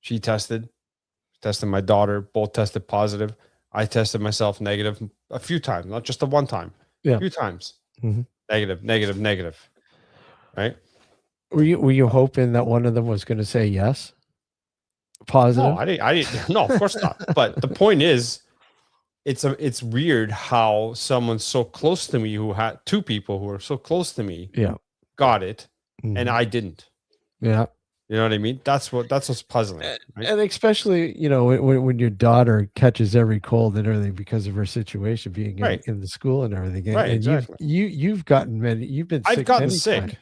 She tested my daughter, both tested positive. I tested myself negative a few times, not just the one time. Yeah. A few times. Mm-hmm. Negative. Right? Were you hoping that one of them was going to say yes? Positive? No, I didn't. No, of course not. But the point is, it's weird how someone so close to me, who had 2 people who were so close to me, got it, and I didn't. Yeah. You know what I mean? That's what's puzzling. Right? And especially, when your daughter catches every cold and everything because of her situation being in the school and everything. Right, and exactly. You've gotten you've been sick. I've gotten sick.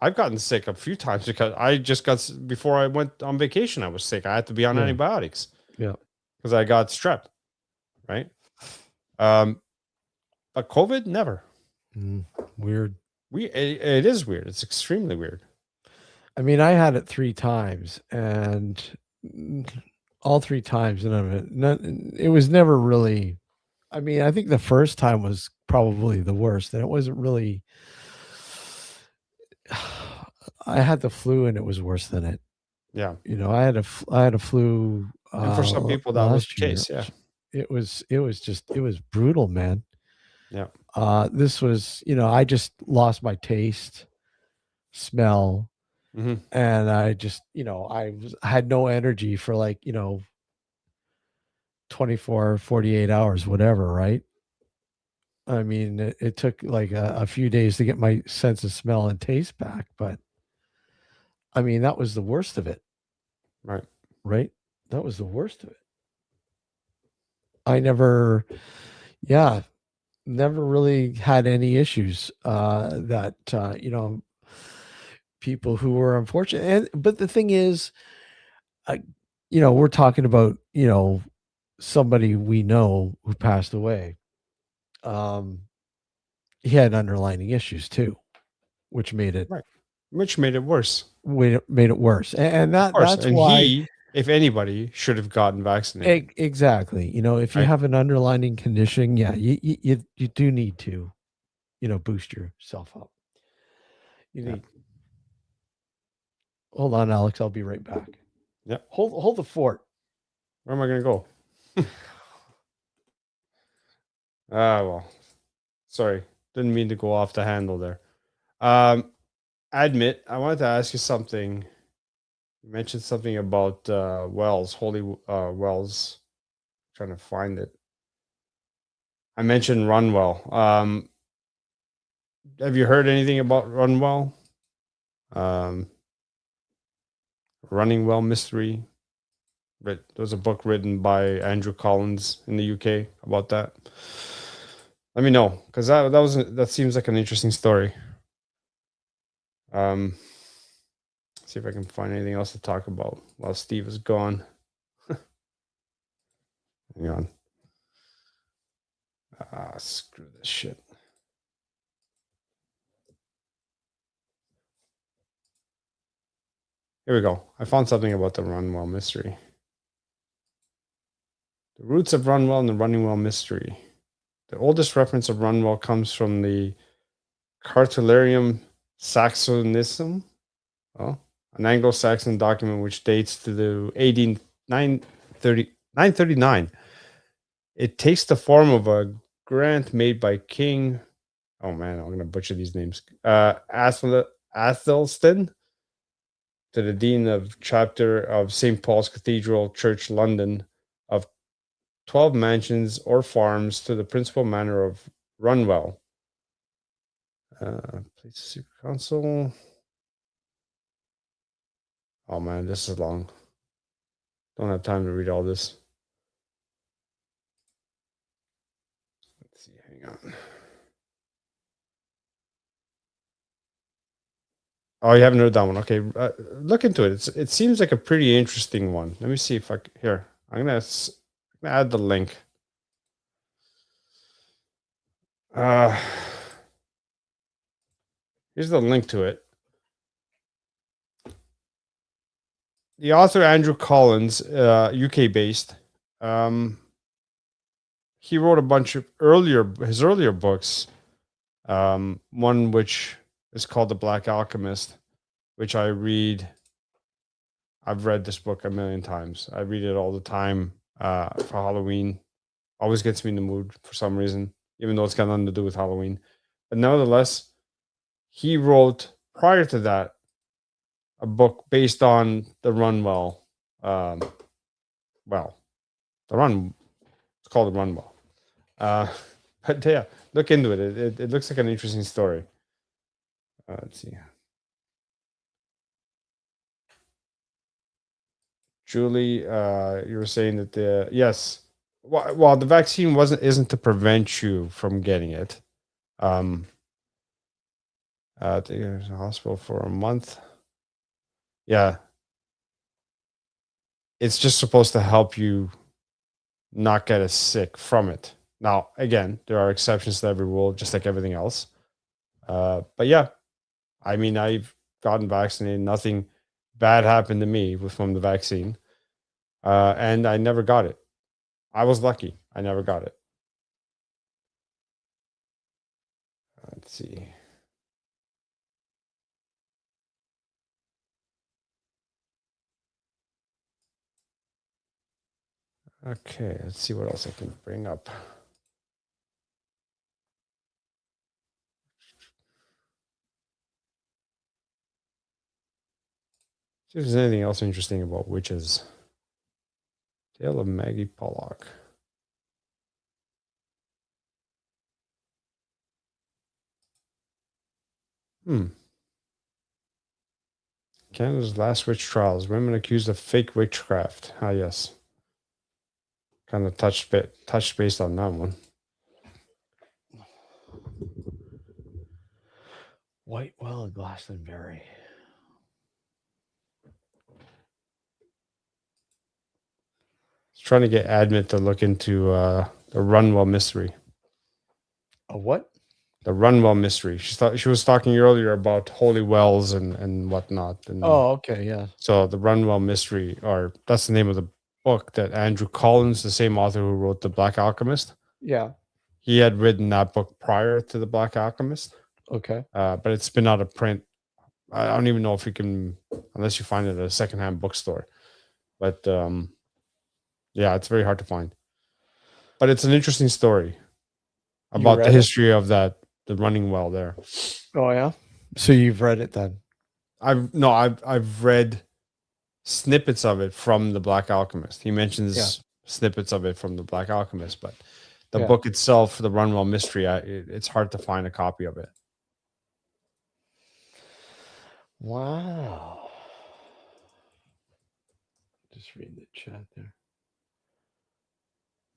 I've gotten sick a few times because I just got, before I went on vacation, I was sick. I had to be on antibiotics. Yeah. Because I got strep. Right. But COVID, never. Weird. It is weird. It's extremely weird. I mean, I had it 3 times, and all 3 times, it was never really. I mean, I think the first time was probably the worst, and it wasn't really. I had the flu, and it was worse than it. Yeah. I had a flu. And for some people, that was the case. Yeah. It was brutal, man. Yeah. This was, I just lost my taste. smell. Mm-hmm. And I just, I had no energy for like, 24, 48 hours, whatever, right? I mean, it took like a few days to get my sense of smell and taste back, but I mean, that was the worst of it. Right. Right? That was the worst of it. I never, never really had any issues that, people who were unfortunate. But the thing is, we're talking about, somebody we know who passed away. He had underlying issues too, which made it Right. Which made it worse. Made it worse. And Of course. that's And why he, if anybody, should have gotten vaccinated. exactly. If you Right. have an underlying condition, you do need to, boost yourself up. You need. Hold on, Alex. I'll be right back. Yeah. Hold the fort. Where am I going to go? Well, sorry. Didn't mean to go off the handle there. Admit, I wanted to ask you something. You mentioned something about wells, holy wells. I'm trying to find it. I mentioned Runwell. Have you heard anything about Runwell? Running Well Mystery. But there's a book written by Andrew Collins in the UK about that. Let me know, because that seems like an interesting story. See if I can find anything else to talk about while Steve is gone. Hang on. Screw this shit. Here we go. I found something about the Runwell mystery. The roots of Runwell and the Runningwell mystery. The oldest reference of Runwell comes from the Cartularium Saxonisum, an Anglo-Saxon document which dates to the AD 939. It takes the form of a grant made by King. Oh man, I'm going to butcher these names. Athelstan to the Dean of Chapter of St. Paul's Cathedral Church, London, of 12 mansions or farms to the principal manor of Runwell. Place Secret Council. Oh man, this is long. Don't have time to read all this. Let's see, hang on. Oh, you haven't heard that one. Okay, look into it. It seems like a pretty interesting one. Let me see if I can. Here, I'm gonna add the link. Here's the link to it. The author Andrew Collins, UK based, he wrote a bunch of his earlier books. One which is called The Black Alchemist, which I read. I've read this book a million times. I read it all the time for Halloween. Always gets me in the mood for some reason, even though it's got nothing to do with Halloween. But nevertheless, he wrote prior to that a book based on the Runwell. It's called the Runwell. But yeah, look into it. It looks like an interesting story. Let's see. Julie, you were saying that the vaccine isn't to prevent you from getting it. The hospital for a month. Yeah. It's just supposed to help you not get as sick from it. Now, again, there are exceptions to every rule, just like everything else. But yeah, I mean, I've gotten vaccinated. Nothing bad happened to me from the vaccine. And I never got it. I was lucky. I never got it. Let's see. Okay, let's see what else I can bring up. See if there's anything else interesting about witches. Tale of Maggie Pollock. Canada's last witch trials. Women accused of fake witchcraft. Ah, yes. Kind of touched based on that one. Whitewell and Glastonbury. Trying to get Admit to look into the Runwell mystery. A what? The Runwell mystery. She was talking earlier about holy wells and whatnot. And okay, yeah. So the Runwell mystery, or that's the name of the book that Andrew Collins, the same author who wrote The Black Alchemist. Yeah. He had written that book prior to The Black Alchemist. Okay. But it's been out of print. I don't even know if you can, unless you find it at a secondhand bookstore. But yeah, it's very hard to find. But it's an interesting story about the history of the running well there. Oh yeah. So you've read it then? I've read snippets of it from The Black Alchemist. He mentions snippets of it from The Black Alchemist, but the book itself, the Runwell mystery, it's hard to find a copy of it. Wow. Just read the chat there.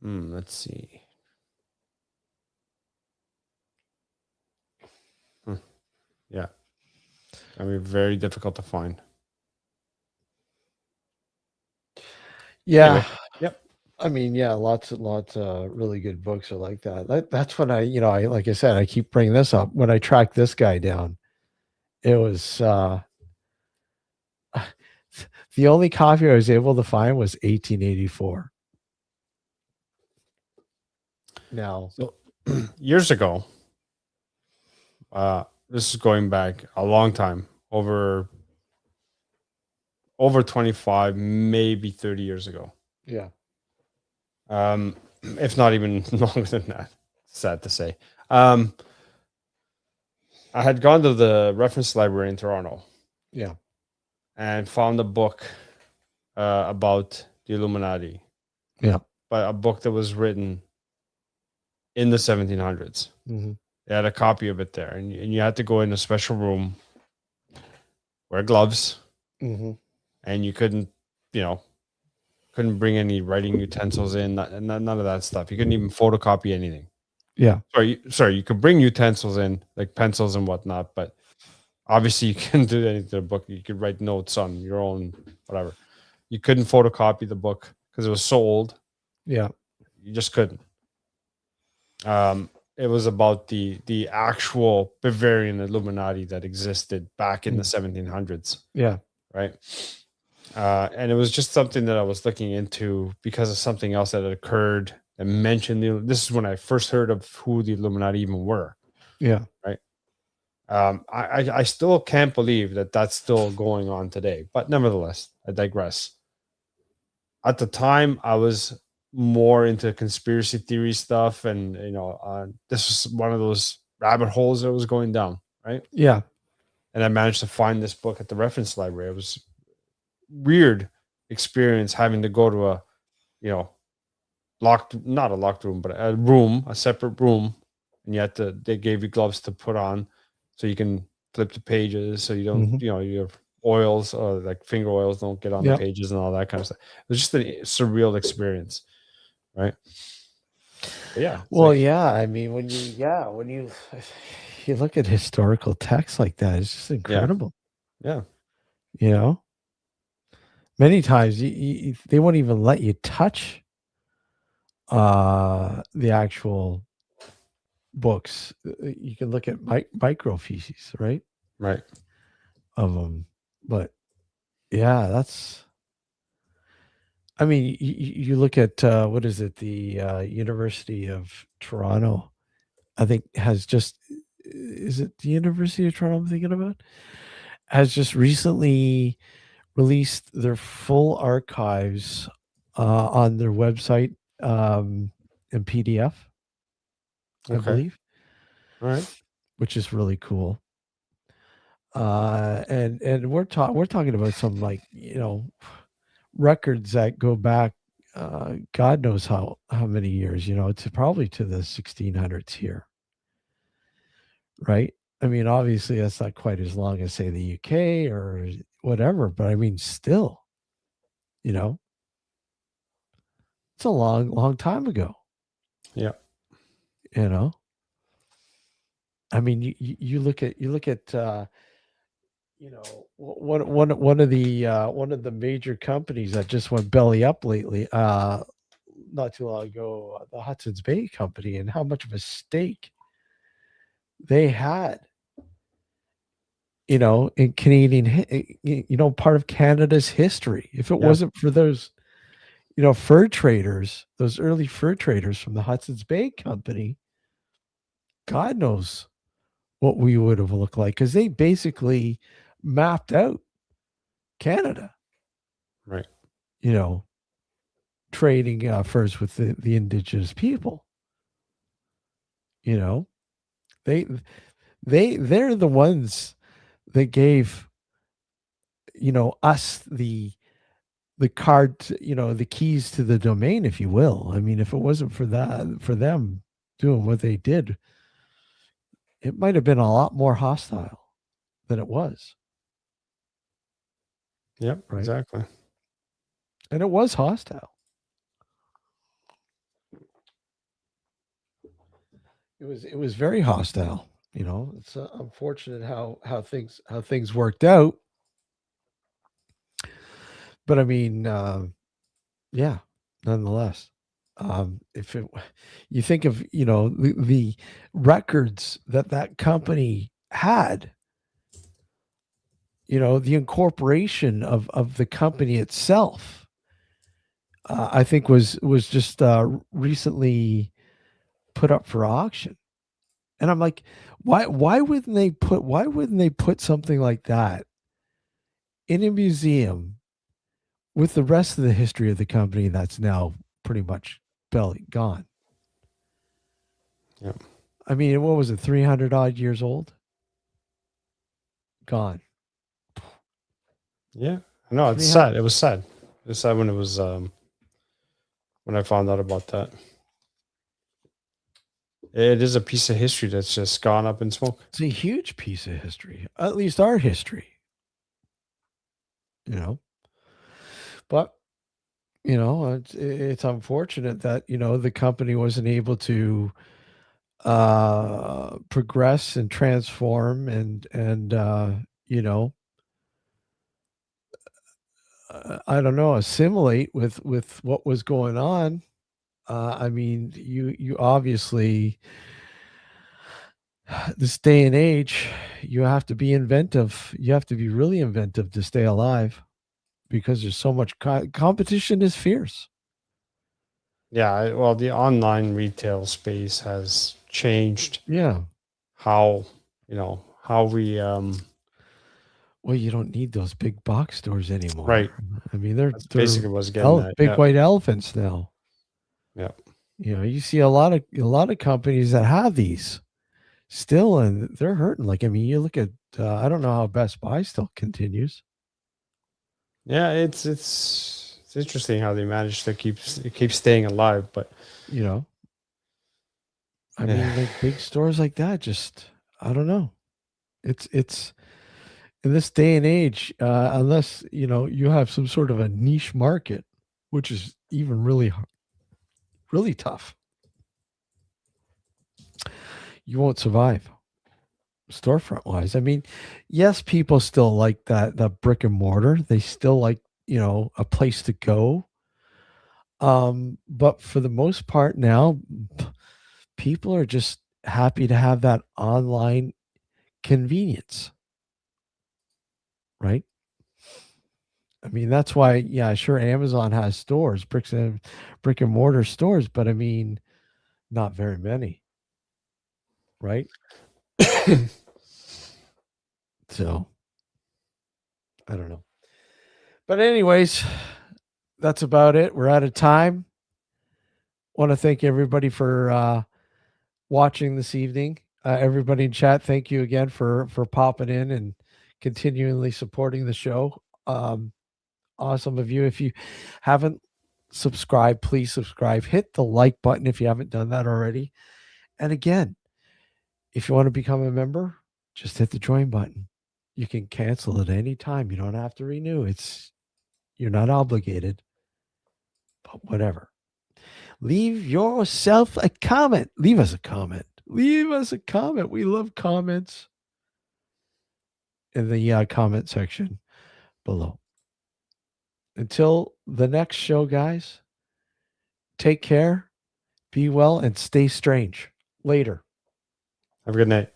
Let's see. Yeah. I mean, very difficult to find. Yeah. Anyway, yep. I mean, yeah, lots of really good books are like that. That's when I like I said, I keep bringing this up. When I tracked this guy down, it was the only copy I was able to find was 1884. Now, so years ago, this is going back a long time, over 25, maybe 30 years ago. Yeah. If not even longer than that. Sad to say. I had gone to the reference library in Toronto. Yeah. And found a book about the Illuminati. Yeah. But a book that was written in the 1700s. Mm-hmm. They had a copy of it there. And you had to go in a special room, wear gloves, and you couldn't bring any writing utensils in, none of that stuff. You couldn't even photocopy anything. Yeah. Sorry, you could bring utensils in, like pencils and whatnot, but obviously you couldn't do anything to the book. You could write notes on your own, whatever. You couldn't photocopy the book because it was so old. Yeah. You just couldn't. It was about the actual Bavarian Illuminati that existed back in the 1700s. Yeah. Right. And it was just something that I was looking into because of something else that had occurred and mentioned. This is when I first heard of who the Illuminati even were. Yeah. Right. I still can't believe that that's still going on today, but nevertheless, I digress. At the time, I was more into conspiracy theory stuff, and this was one of those rabbit holes that was going down, right? Yeah. And I managed to find this book at the reference library. It was weird experience having to go to a, not a locked room, but a separate room, and they gave you gloves to put on so you can flip the pages so you don't, your oils or like finger oils don't get on the pages and all that kind of stuff. It was just a surreal experience, right? But yeah. Well, I mean, when you look at historical texts like that, it's just incredible. Yeah. Many times they won't even let you touch the actual books. You can look at microfiches, right? Right. Of them. But yeah, that's, I mean, you look at, what is it? The University of Toronto, I think is it the University of Toronto I'm thinking about? Has just recently released their full archives on their website in PDF, I believe. All right. Which is really cool. And we're talking about some, like, records that go back, God knows how many years. To probably to the 1600s here, right? I mean, obviously that's not quite as long as, say, the UK or whatever, but I mean, still, it's a long time ago. Yeah. I mean, you look at one of the major companies that just went belly up lately, not too long ago, the Hudson's Bay Company, and how much of a stake they had, in Canadian, part of Canada's history. If it wasn't for those, fur traders, those early fur traders from the Hudson's Bay Company, God knows what we would have looked like, because they basically mapped out Canada, Right. Trading furs with the indigenous people. They're the ones that gave us the card, the keys to the domain, if you will. I mean, if it wasn't for them doing what they did, it might have been a lot more hostile than it was. Yep, right? exactly. And it was hostile. It was very hostile. It's unfortunate how things worked out. But I mean, yeah, nonetheless, if you think of the records that company had, the incorporation of the company itself, I think was just recently put up for auction. And I'm like, why wouldn't they put something like that in a museum with the rest of the history of the company that's now pretty much gone? Yep. I mean, what was it, 300 odd years old? Gone. Yeah. No, it's sad. It was sad. It was sad when it was when I found out about that. It is a piece of history that's just gone up in smoke. It's a huge piece of history, at least our history. But it's unfortunate that the company wasn't able to progress and transform and I don't know, assimilate with what was going on. I mean, you obviously, this day and age, you have to be inventive. You have to be really inventive to stay alive, because there's so much competition is fierce. Yeah, well, the online retail space has changed. Yeah. How we well, you don't need those big box stores anymore. Right. I mean, they're basically what's getting at, big white elephants now. Yeah. You see a lot of companies that have these still, and they're hurting. Like, I mean, you look at I don't know how Best Buy still continues. Yeah, it's interesting how they manage to keep staying alive, but I mean, like, big stores like that, just, I don't know. It's in this day and age, unless you have some sort of a niche market, which is even really tough, you won't survive storefront wise. I mean, yes, people still like that brick and mortar. They still like a place to go. But for the most part now, people are just happy to have that online convenience, right? I mean, that's why, yeah, sure, Amazon has stores, brick and mortar stores, but I mean, not very many, right? So, I don't know. But anyways, that's about it. We're out of time. Want to thank everybody for watching this evening. Everybody in chat, thank you again for popping in and continually supporting the show. Awesome of you. If you haven't subscribed, please subscribe. Hit the like button if you haven't done that already. And again, if you want to become a member, just hit the join button. You can cancel at any time. You don't have to renew. You're not obligated. But whatever. Leave yourself a comment. Leave us a comment. Leave us a comment. We love comments in the comment section below. Until the next show, guys, take care, be well, and stay strange. Later. Have a good night.